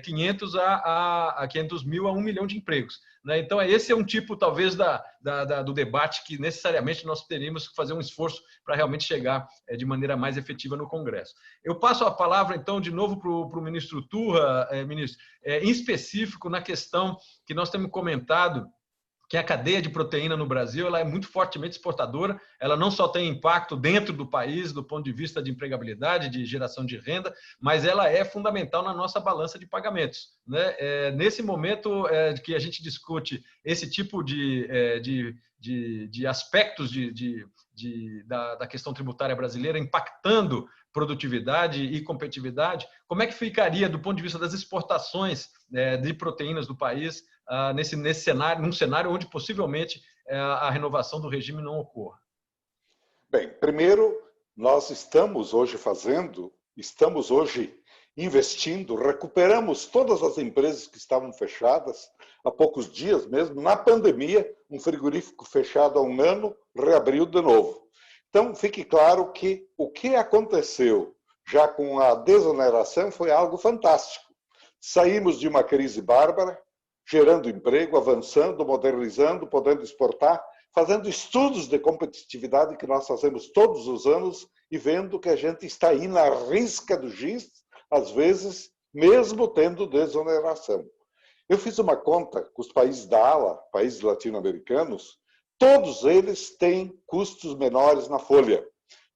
500 a 500 mil a 1 milhão de empregos, né? Então, esse é um tipo, talvez, do debate que necessariamente nós teríamos que fazer um esforço para realmente chegar de maneira mais efetiva no Congresso. Eu passo a palavra, então, de novo para o ministro Turra, ministro, em específico na questão que nós temos comentado, que a cadeia de proteína no Brasil ela é muito fortemente exportadora, ela não só tem impacto dentro do país, do ponto de vista de empregabilidade, de geração de renda, mas ela é fundamental na nossa balança de pagamentos, né? Nesse momento que a gente discute esse tipo de aspectos da questão tributária brasileira impactando produtividade e competitividade, como é que ficaria do ponto de vista das exportações de proteínas do país nesse cenário, num cenário onde possivelmente a renovação do regime não ocorra? Bem, primeiro, nós estamos hoje investindo, recuperamos todas as empresas que estavam fechadas há poucos dias mesmo, na pandemia, um frigorífico fechado há um ano, reabriu de novo. Então, fique claro que o que aconteceu já com a desoneração foi algo fantástico. Saímos de uma crise bárbara, gerando emprego, avançando, modernizando, podendo exportar, fazendo estudos de competitividade que nós fazemos todos os anos e vendo que a gente está aí na risca do giz, às vezes, mesmo tendo desoneração. Eu fiz uma conta com os países da ALA, países latino-americanos, todos eles têm custos menores na folha.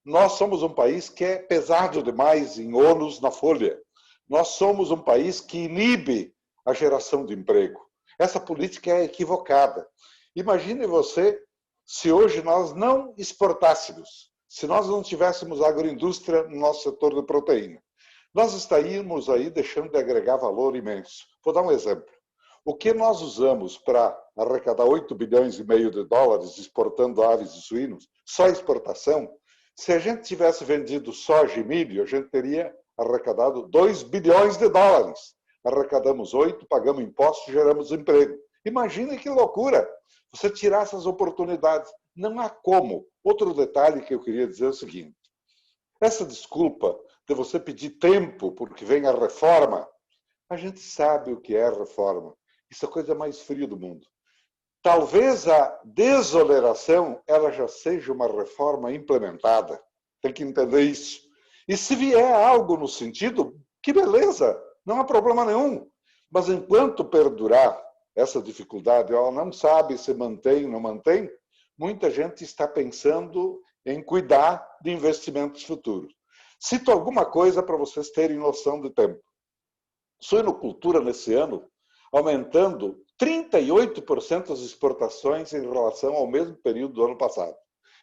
Nós somos um país que é pesado demais em ônus na folha. Nós somos um país que inibe a geração de emprego. Essa política é equivocada. Imagine você se hoje nós não exportássemos, se nós não tivéssemos agroindústria no nosso setor de proteína. Nós estaríamos aí deixando de agregar valor imenso. Vou dar um exemplo. O que nós usamos para arrecadar 8 bilhões e meio de dólares exportando aves e suínos, só exportação, se a gente tivesse vendido soja e milho, a gente teria arrecadado 2 bilhões de dólares. Arrecadamos 8, pagamos impostos, geramos emprego. Imagine que loucura você tirar essas oportunidades. Não há como. Outro detalhe que eu queria dizer é o seguinte. Essa desculpa de você pedir tempo porque vem a reforma, a gente sabe o que é reforma. Isso é a coisa mais fria do mundo. Talvez a desoneração ela já seja uma reforma implementada. Tem que entender isso. E se vier algo no sentido, que beleza, não há problema nenhum. Mas enquanto perdurar essa dificuldade, ela não sabe se mantém ou não mantém, muita gente está pensando em cuidar de investimentos futuros. Cito alguma coisa para vocês terem noção de tempo. Suinocultura nesse ano aumentando 38% as exportações em relação ao mesmo período do ano passado,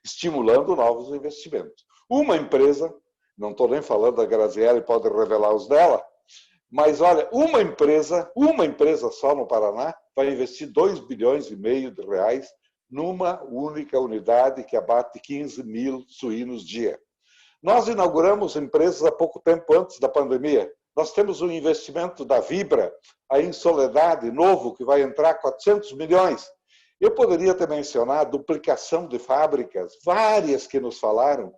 estimulando novos investimentos. Uma empresa, não estou nem falando da Graziella, pode revelar os dela, mas olha, uma empresa só no Paraná vai investir 2 bilhões e meio de reais numa única unidade que abate 15 mil suínos dia. Nós inauguramos empresas há pouco tempo antes da pandemia. Nós temos um investimento da Vibra, aí em Soledade, novo, que vai entrar 400 milhões. Eu poderia ter mencionado a duplicação de fábricas, várias que nos falaram.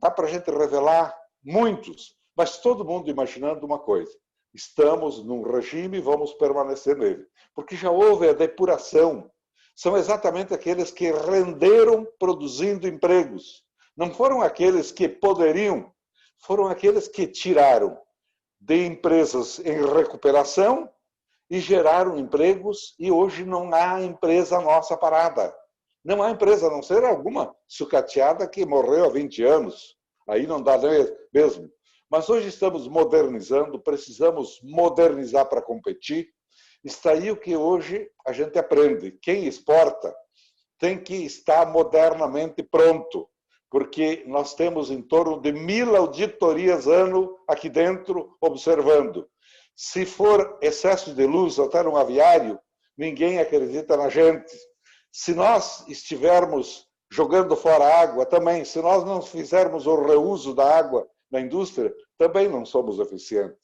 Dá para a gente revelar muitos, mas todo mundo imaginando uma coisa. Estamos num regime e vamos permanecer nele. Porque já houve a depuração. São exatamente aqueles que renderam produzindo empregos. Não foram aqueles que poderiam, foram aqueles que tiraram de empresas em recuperação e geraram empregos e hoje não há empresa nossa parada. Não há empresa, a não ser alguma sucateada que morreu há 20 anos. Aí não dá mesmo. Mas hoje estamos modernizando, precisamos modernizar para competir. Está aí o que hoje a gente aprende. Quem exporta tem que estar modernamente pronto, porque nós temos em torno de 1000 auditorias ano aqui dentro observando. Se for excesso de luz até no aviário, ninguém acredita na gente. Se nós estivermos jogando fora água, também, se nós não fizermos o reuso da água na indústria, também não somos eficientes.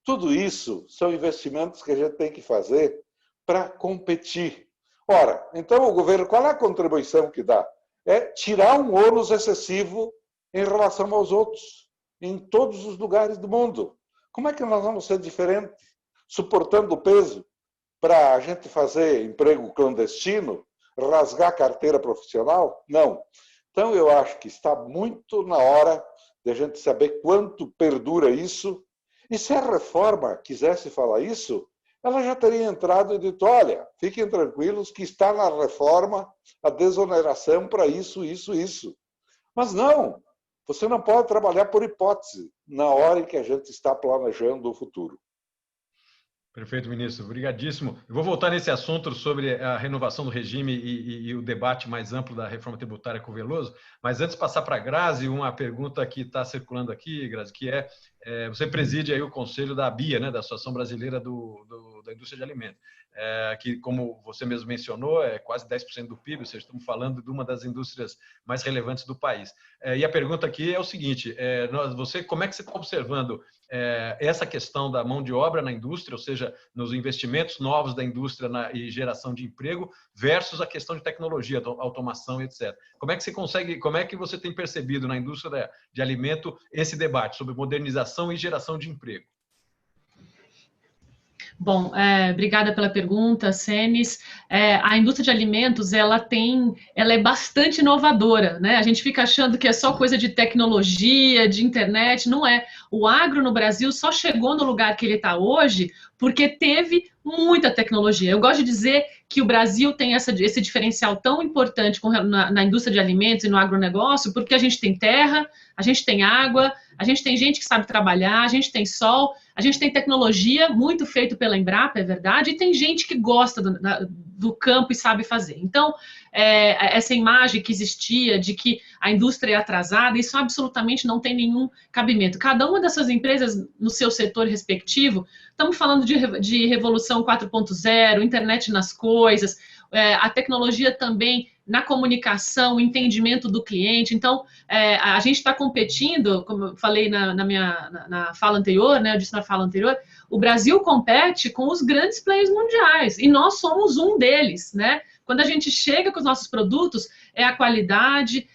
Tudo isso são investimentos que a gente tem que fazer para competir. Ora, então o governo, qual é a contribuição que dá? É tirar um ônus excessivo em relação aos outros, em todos os lugares do mundo. Como é que nós vamos ser diferentes? Suportando o peso para a gente fazer emprego clandestino, rasgar carteira profissional? Não. Então eu acho que está muito na hora de a gente saber quanto perdura isso. E se a reforma quisesse falar isso, ela já teria entrado e dito, olha, fiquem tranquilos que está na reforma a desoneração para isso, isso, isso. Mas não, você não pode trabalhar por hipótese na hora em que a gente está planejando o futuro. Perfeito, ministro. Obrigadíssimo. Eu vou voltar nesse assunto sobre a renovação do regime e o debate mais amplo da reforma tributária com o Veloso, mas antes de passar para a Grazi, uma pergunta que está circulando aqui, Grazi, que você preside aí o conselho da ABIA, né, da Associação Brasileira da Indústria de Alimentos, que, como você mesmo mencionou, é quase 10% do PIB, ou seja, estamos falando de uma das indústrias mais relevantes do país. E a pergunta aqui é o seguinte, como é que você está observando essa questão da mão de obra na indústria, ou seja, nos investimentos novos da indústria e geração de emprego, versus a questão de tecnologia, automação, etc. Como é que você tem percebido na indústria de alimento esse debate sobre modernização e geração de emprego? Bom, obrigada pela pergunta, Senes. A indústria de alimentos, ela é bastante inovadora, né? A gente fica achando que é só coisa de tecnologia, de internet, não é. O agro no Brasil só chegou no lugar que ele está hoje porque teve muita tecnologia. Eu gosto de dizer que o Brasil tem esse diferencial tão importante na indústria de alimentos e no agronegócio, porque a gente tem terra, a gente tem água, a gente tem gente que sabe trabalhar, a gente tem sol, a gente tem tecnologia, muito feito pela Embrapa, é verdade, e tem gente que gosta do campo e sabe fazer. Então, essa imagem que existia de que a indústria é atrasada, isso absolutamente não tem nenhum cabimento. Cada uma dessas empresas, no seu setor respectivo, estamos falando de revolução 4.0, internet nas coisas, a tecnologia também na comunicação, entendimento do cliente. Então, a gente está competindo, como eu falei na fala anterior, né, eu disse na fala anterior, o Brasil compete com os grandes players mundiais, e nós somos um deles, né? Quando a gente chega com os nossos produtos, é a qualidade,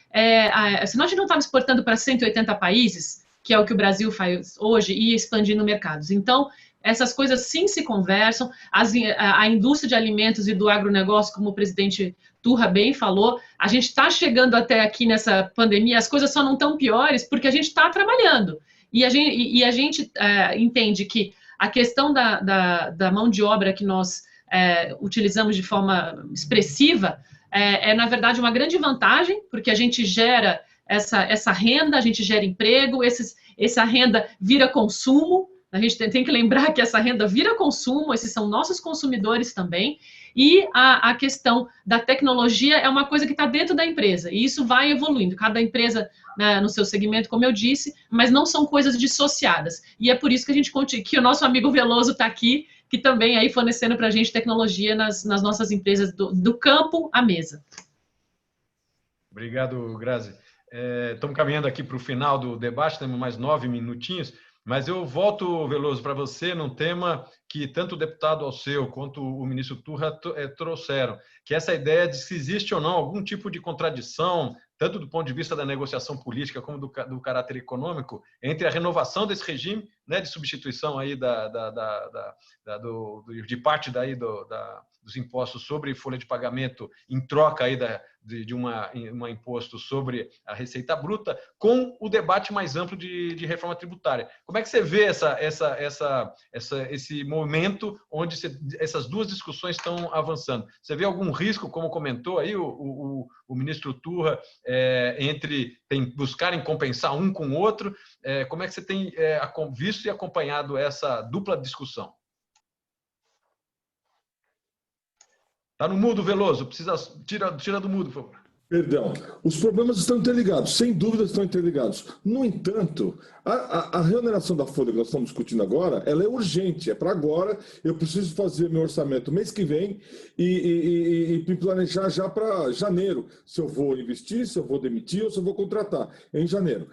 senão a gente não estava exportando para 180 países, que é o que o Brasil faz hoje, e expandindo mercados. Então, essas coisas sim se conversam, a indústria de alimentos e do agronegócio, como o presidente Turra bem falou, a gente está chegando até aqui nessa pandemia, as coisas só não estão piores porque a gente está trabalhando. E a gente entende que a questão da mão de obra que nós utilizamos de forma expressiva na verdade, uma grande vantagem, porque a gente gera essa renda, a gente gera emprego, essa renda vira consumo. A gente tem que lembrar que essa renda vira consumo, esses são nossos consumidores também, e a questão da tecnologia é uma coisa que está dentro da empresa, e isso vai evoluindo, cada empresa, né, no seu segmento, como eu disse, mas não são coisas dissociadas, e é por isso que o nosso amigo Veloso está aqui, que também aí fornecendo para a gente tecnologia nas nossas empresas do campo à mesa. Obrigado, Grazi. Estamos caminhando aqui para o final do debate, temos mais 9 minutinhos, mas eu volto, Veloso, para você num tema que tanto o deputado Alceu quanto o ministro Turra trouxeram, que é essa ideia de se existe ou não algum tipo de contradição, tanto do ponto de vista da negociação política como do caráter econômico, entre a renovação desse regime né, de substituição aí de parte daí dos impostos sobre folha de pagamento em troca aí de um imposto sobre a receita bruta, com o debate mais amplo de reforma tributária. Como é que você vê esse momento onde essas duas discussões estão avançando? Você vê algum risco, como comentou aí o ministro Turra, entre buscarem compensar um com o outro? Como é que você tem visto e acompanhado essa dupla discussão? Está no mudo, Veloso. Tira do mudo, por favor. Perdão. Os problemas estão interligados, sem dúvida estão interligados. No entanto, a reoneração da folha que nós estamos discutindo agora, ela é urgente, é para agora. Eu preciso fazer meu orçamento mês que vem e me planejar já para janeiro, se eu vou investir, se eu vou demitir ou se eu vou contratar em janeiro.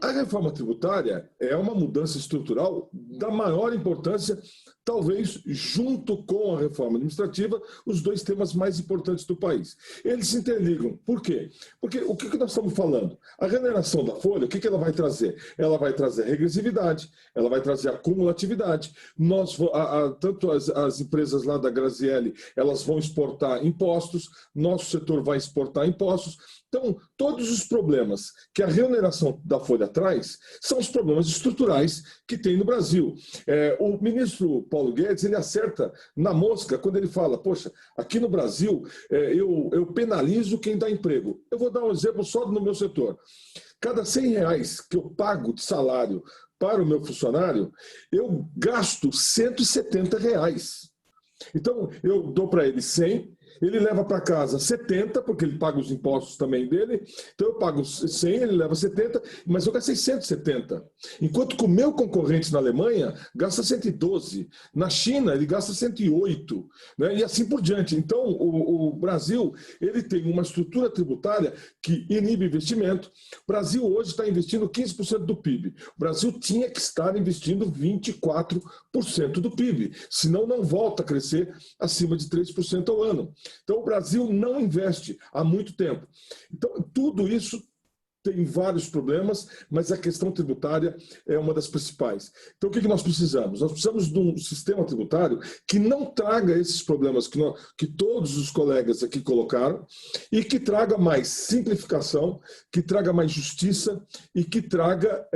A reforma tributária é uma mudança estrutural da maior importância, talvez junto com a reforma administrativa, os dois temas mais importantes do país. Eles se interligam. Por quê? Porque o que nós estamos falando? A remuneração da folha, o que ela vai trazer? Ela vai trazer regressividade, ela vai trazer acumulatividade. Tanto as empresas lá da Grazielli, elas vão exportar impostos, nosso setor vai exportar impostos. Então, todos os problemas que a remuneração da folha traz são os problemas estruturais que tem no Brasil. O ministro Paulo Guedes, ele acerta na mosca quando ele fala, poxa, aqui no Brasil eu penalizo quem dá emprego. Eu vou dar um exemplo só no meu setor. Cada R$100 que eu pago de salário para o meu funcionário, eu gasto R$170. Então, eu dou para ele 100, ele leva para casa 70, porque ele paga os impostos também dele. Então eu pago 100, ele leva 70, mas eu gastei 170. Enquanto que o meu concorrente na Alemanha gasta 112. Na China, ele gasta 108. Né? E assim por diante. Então, o Brasil ele tem uma estrutura tributária que inibe investimento. O Brasil hoje está investindo 15% do PIB. O Brasil tinha que estar investindo 24% do PIB. Senão, não volta a crescer acima de 3% ao ano. Então, o Brasil não investe há muito tempo. Então, tudo isso tem vários problemas, mas a questão tributária é uma das principais. Então, o que nós precisamos? Nós precisamos de um sistema tributário que não traga esses problemas que todos os colegas aqui colocaram e que traga mais simplificação, que traga mais justiça e que traga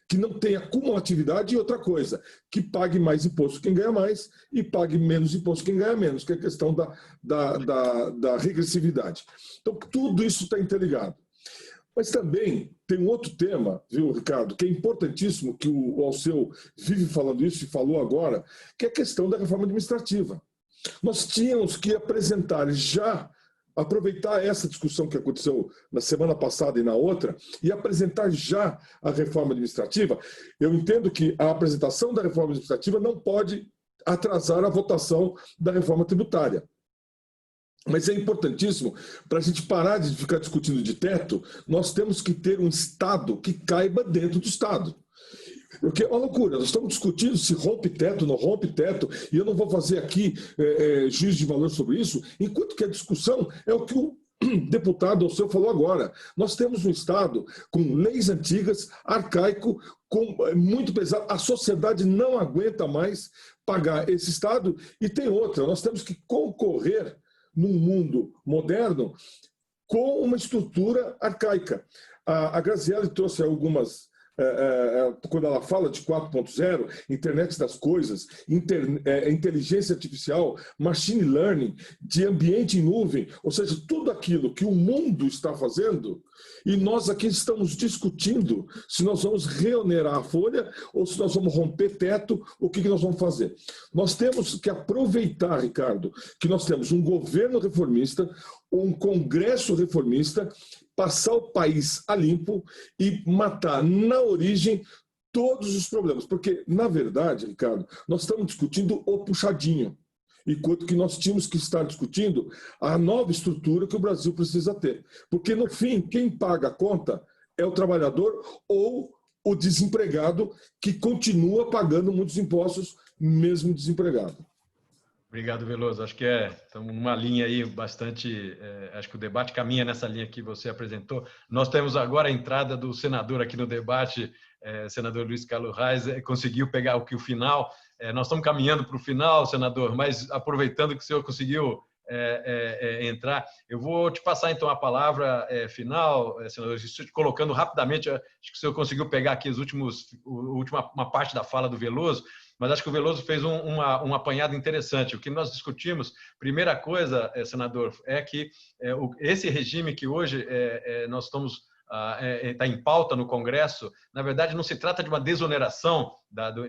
que não tenha cumulatividade e outra coisa, que pague mais imposto quem ganha mais e pague menos imposto quem ganha menos, que é a questão da regressividade. Então, tudo isso está interligado. Mas também tem um outro tema, viu, Ricardo, que é importantíssimo, que o Alceu vive falando isso e falou agora, que é a questão da reforma administrativa. Nós tínhamos que apresentar já, aproveitar essa discussão que aconteceu na semana passada e na outra, e apresentar já a reforma administrativa. Eu entendo que a apresentação da reforma administrativa não pode atrasar a votação da reforma tributária. Mas é importantíssimo, para a gente parar de ficar discutindo de teto, nós temos que ter um Estado que caiba dentro do Estado. Porque é uma loucura, nós estamos discutindo se rompe teto, não rompe teto, e eu não vou fazer aqui juízo de valor sobre isso, enquanto que a discussão é o que o deputado Alceu falou agora. Nós temos um Estado com leis antigas, arcaico, muito pesado. A sociedade não aguenta mais pagar esse Estado, e tem outra, nós temos que concorrer num mundo moderno com uma estrutura arcaica. A Grazielli trouxe algumas, quando ela fala de 4.0, internet das coisas, inteligência artificial, machine learning, de ambiente em nuvem, ou seja, tudo aquilo que o mundo está fazendo, e nós aqui estamos discutindo se nós vamos reonerar a folha ou se nós vamos romper teto, o que nós vamos fazer. Nós temos que aproveitar, Ricardo, que nós temos um governo reformista, um congresso reformista, passar o país a limpo e matar na origem todos os problemas. Porque, na verdade, Ricardo, nós estamos discutindo o puxadinho, enquanto que nós tínhamos que estar discutindo a nova estrutura que o Brasil precisa ter. Porque, no fim, quem paga a conta é o trabalhador ou o desempregado, que continua pagando muitos impostos, mesmo desempregado. Obrigado, Veloso. Acho que estamos numa linha aí bastante... acho que o debate caminha nessa linha que você apresentou. Nós temos agora a entrada do senador aqui no debate, senador Luiz Carlos Reis, conseguiu pegar o final. Nós estamos caminhando para o final, senador, mas aproveitando que o senhor conseguiu entrar, eu vou te passar então a palavra final, senador, colocando rapidamente, acho que o senhor conseguiu pegar aqui uma parte da fala do Veloso, mas acho que o Veloso fez um apanhado interessante. O que nós discutimos, primeira coisa, senador, é que esse regime que hoje nós estamos está em pauta no Congresso, na verdade não se trata de uma desoneração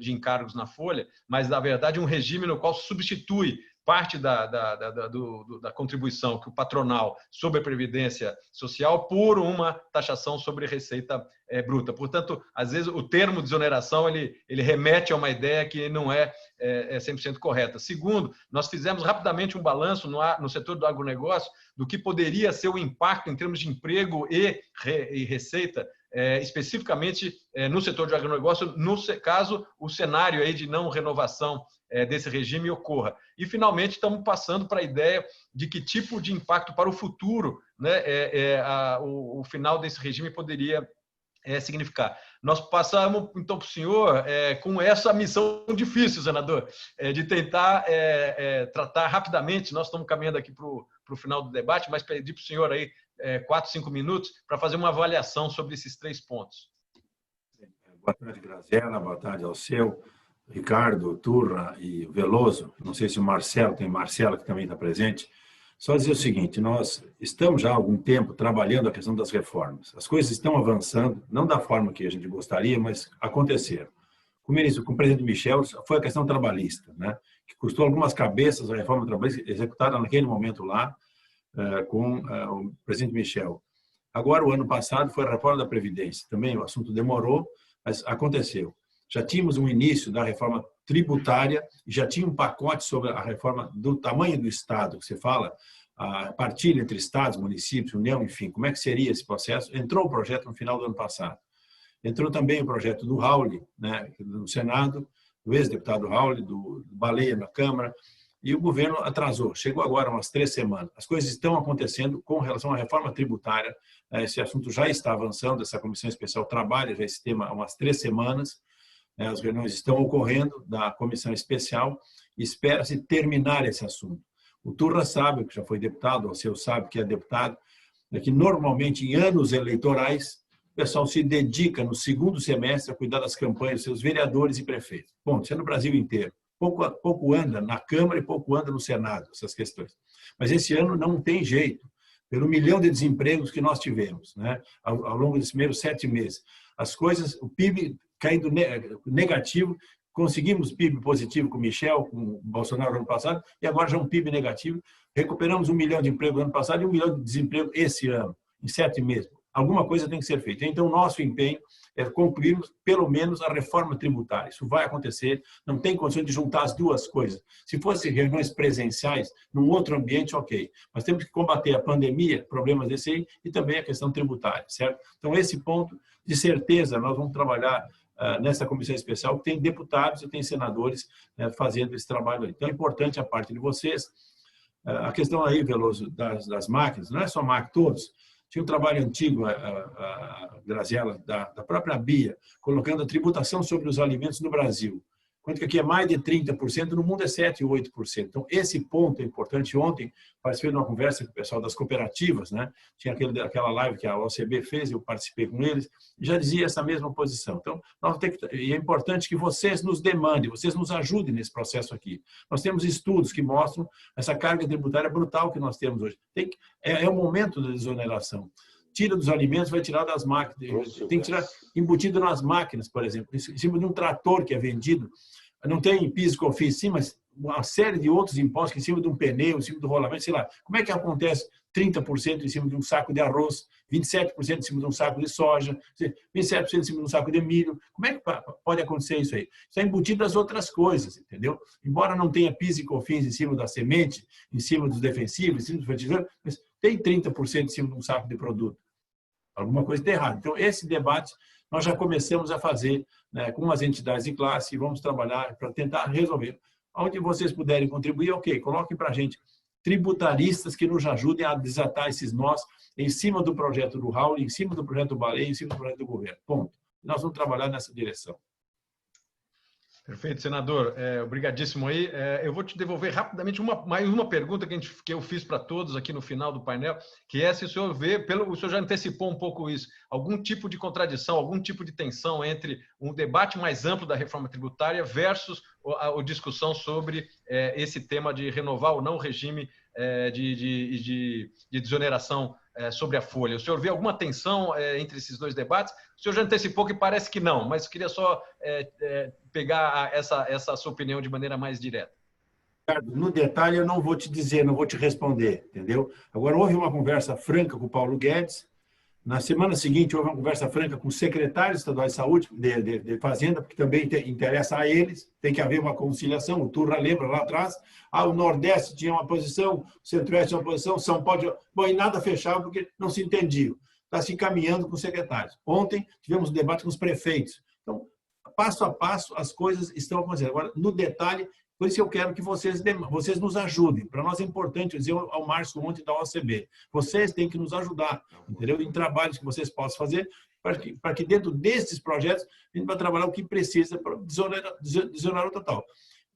de encargos na folha, mas na verdade um regime no qual substitui parte da contribuição que o patronal sobre a Previdência Social por uma taxação sobre receita bruta. Portanto, às vezes o termo desoneração ele remete a uma ideia que não é 100% correta. Segundo, nós fizemos rapidamente um balanço no setor do agronegócio do que poderia ser o impacto em termos de emprego e receita, especificamente no setor de agronegócio, no caso o cenário aí de não renovação desse regime ocorra. E, finalmente, estamos passando para a ideia de que tipo de impacto para o futuro, né, o final desse regime poderia significar. Nós passamos, então, para o senhor com essa missão difícil, senador, de tentar tratar rapidamente, nós estamos caminhando aqui para o final do debate, mas pedir para o senhor aí 4, 5 minutos para fazer uma avaliação sobre esses 3 pontos. Boa tarde, Graziela, boa tarde ao seu, Ricardo, Turra e Veloso. Não sei se o Marcelo, tem Marcelo que também está presente. Só dizer o seguinte, nós estamos já há algum tempo trabalhando a questão das reformas. As coisas estão avançando, não da forma que a gente gostaria, mas aconteceram. Com o presidente Michel, foi a questão trabalhista, né? Que custou algumas cabeças a reforma trabalhista executada naquele momento lá com o presidente Michel. Agora, o ano passado, foi a reforma da Previdência. Também o assunto demorou, mas aconteceu. Já tínhamos um início da reforma tributária, já tinha um pacote sobre a reforma do tamanho do Estado, que você fala, a partilha entre Estados, municípios, União, enfim, como é que seria esse processo? Entrou o projeto no final do ano passado. Entrou também o projeto do Raul, né, no Senado, do ex-deputado Raul, do Baleia na Câmara, e o governo atrasou. Chegou agora umas 3 semanas. As coisas estão acontecendo com relação à reforma tributária. Esse assunto já está avançando, essa comissão especial trabalha já esse tema há umas 3 semanas. As reuniões estão ocorrendo da comissão especial e espera-se terminar esse assunto. O Turra sabe, que já foi deputado, o seu sabe que é deputado, que normalmente em anos eleitorais o pessoal se dedica no segundo semestre a cuidar das campanhas dos seus vereadores e prefeitos. Bom, isso é no Brasil inteiro. Pouco anda na Câmara e pouco anda no Senado, essas questões. Mas esse ano não tem jeito, pelo 1 milhão de desempregos que nós tivemos, né, ao longo desses primeiros 7 meses. As coisas, o PIB caindo negativo, conseguimos PIB positivo com o Michel, com o Bolsonaro no ano passado, e agora já um PIB negativo. Recuperamos 1 milhão de empregos no ano passado e 1 milhão de desemprego esse ano, em 7 meses. Alguma coisa tem que ser feita. Então, nosso empenho é concluirmos, pelo menos, a reforma tributária. Isso vai acontecer, não tem condição de juntar as duas coisas. Se fossem reuniões presenciais, num outro ambiente, ok. Mas temos que combater a pandemia, problemas desse aí, e também a questão tributária, certo? Então, esse ponto, de certeza, nós vamos trabalhar nessa comissão especial, que tem deputados e tem senadores fazendo esse trabalho aí. Então, é importante a parte de vocês. A questão aí, Veloso, das máquinas, não é só máquina, todos. Tinha um trabalho antigo, a Graziela, da própria Bia, colocando a tributação sobre os alimentos no Brasil. Quanto que aqui é mais de 30%, no mundo é 7% ou 8%. Então, esse ponto é importante. Ontem, participei de uma conversa com o pessoal das cooperativas, né? Tinha aquela live que a OCB fez, eu participei com eles, e já dizia essa mesma posição. Então, e é importante que vocês nos demandem, vocês nos ajudem nesse processo aqui. Nós temos estudos que mostram essa carga tributária brutal que nós temos hoje. É o momento da desoneração. Tira dos alimentos, vai tirar das máquinas. Tem que tirar embutido nas máquinas, por exemplo, em cima de um trator que é vendido. Não tem PIS e COFINS, sim, mas uma série de outros impostos que em cima de um pneu, em cima do rolamento, sei lá. Como é que acontece 30% em cima de um saco de arroz, 27% em cima de um saco de soja, 27% em cima de um saco de milho? Como é que pode acontecer isso aí? Isso é embutido das outras coisas, entendeu? Embora não tenha PIS e COFINS em cima da semente, em cima dos defensivos, em cima do fertilizante, mas tem 30% em cima de um saco de produto. Alguma coisa está errada. Então, esse debate nós já começamos a fazer, né, com as entidades de classe e vamos trabalhar para tentar resolver. onde vocês puderem contribuir, ok, coloquem para a gente tributaristas que nos ajudem a desatar esses nós em cima do projeto do Raul, em cima do projeto do Baleia, em cima do projeto do governo. Ponto. Nós vamos trabalhar nessa direção. Perfeito, senador. Obrigadíssimo aí. Eu vou te devolver rapidamente mais uma pergunta que eu fiz para todos aqui no final do painel, que é se o senhor vê, o senhor já antecipou um pouco isso, algum tipo de contradição, algum tipo de tensão entre um debate mais amplo da reforma tributária versus a discussão sobre esse tema de renovar ou não o regime de desoneração sobre a folha. O senhor vê alguma tensão entre esses dois debates? O senhor já antecipou que parece que não, mas queria só pegar essa sua opinião de maneira mais direta. No detalhe, eu não vou te dizer, não vou te responder, entendeu? Agora, houve uma conversa franca com o Paulo Guedes. Na semana seguinte, houve uma conversa franca com o secretário estadual de saúde, de Fazenda, porque também interessa a eles, tem que haver uma conciliação. O Turra lembra lá atrás, o Nordeste tinha uma posição, o Centro-Oeste tinha uma posição, São Paulo... Bom, e nada fechava porque não se entendiam. Está se encaminhando com os secretários. Ontem, tivemos um debate com os prefeitos. Então, passo a passo, as coisas estão acontecendo. Agora, no detalhe, por isso eu quero que vocês nos ajudem. Para nós é importante, eu dizer ao Márcio ontem da OCB, vocês têm que nos ajudar, entendeu? Em trabalhos que vocês possam fazer, para que dentro desses projetos a gente vai trabalhar o que precisa para desonerar o total.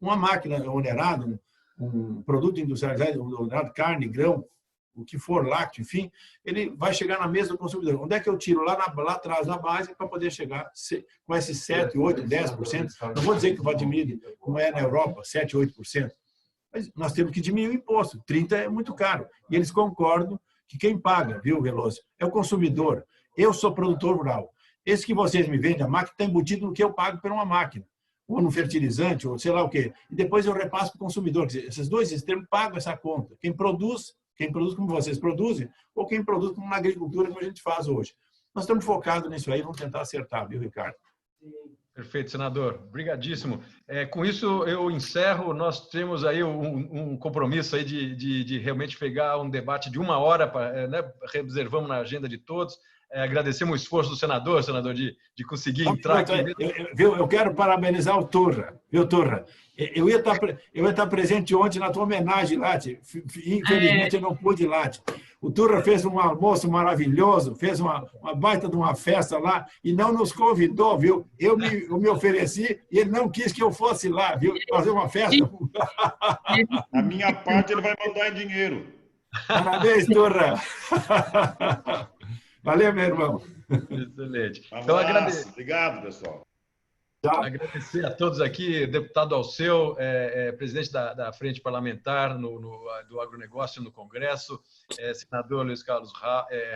Uma máquina onerada, um produto industrializado, onerado, carne, grão, o que for, lácteo, enfim, ele vai chegar na mesa do consumidor. Onde é que eu tiro? Lá atrás, na base, para poder chegar com esses 7%, 8%, 10%. Não vou dizer que vai diminuir, como é na Europa, 7%, 8%. Mas nós temos que diminuir o imposto. 30% é muito caro. E eles concordam que quem paga, viu, Veloso, é o consumidor. Eu sou produtor rural. Esse que vocês me vendem, a máquina está embutido no que eu pago por uma máquina. Ou no fertilizante, ou sei lá o quê. E depois eu repasso para o consumidor. Quer dizer, esses dois sistemas pagam essa conta. Quem produz como vocês produzem, ou quem produz como na agricultura, como a gente faz hoje. Nós estamos focados nisso aí, vamos tentar acertar, viu, Ricardo? Perfeito, senador. Obrigadíssimo. Com isso, eu encerro. Nós temos aí um compromisso aí de realmente pegar um debate de 1 hora, reservamos na agenda de todos. Agradecemos o esforço do senador, de conseguir entrar aqui. Eu quero parabenizar o Turra, viu, Turra? Eu ia estar presente ontem na tua homenagem lá, infelizmente eu não pude ir lá. O Turra fez um almoço maravilhoso, fez uma baita de uma festa lá e não nos convidou, viu? Eu me ofereci e ele não quis que eu fosse lá, viu? Fazer uma festa. A minha parte ele vai mandar em dinheiro. Parabéns, Turra. Valeu, meu irmão. Excelente. Então, obrigado, pessoal. Agradecer a todos aqui, deputado Alceu, presidente da Frente Parlamentar do Agronegócio no Congresso, senador Luiz Carlos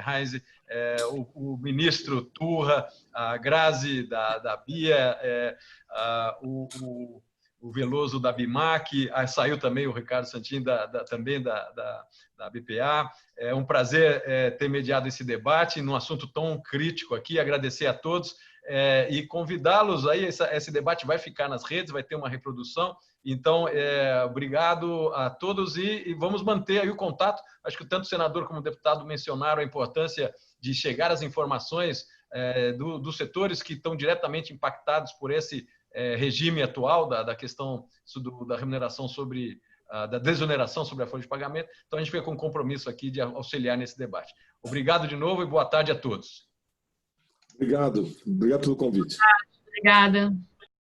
Reis, o ministro Turra, a Grazi da BIA, o Veloso da BIMAC, saiu também o Ricardo Santin também da BPA. É um prazer ter mediado esse debate num assunto tão crítico aqui. Agradecer a todos e convidá-los aí. Esse debate vai ficar nas redes, vai ter uma reprodução. Então, obrigado a todos e vamos manter aí o contato. Acho que tanto o senador como o deputado mencionaram a importância de chegar às informações dos setores que estão diretamente impactados por esse regime atual da questão da remuneração da desoneração sobre a folha de pagamento. Então, a gente fica com um compromisso aqui de auxiliar nesse debate. Obrigado de novo e boa tarde a todos. Obrigado pelo convite. Obrigada.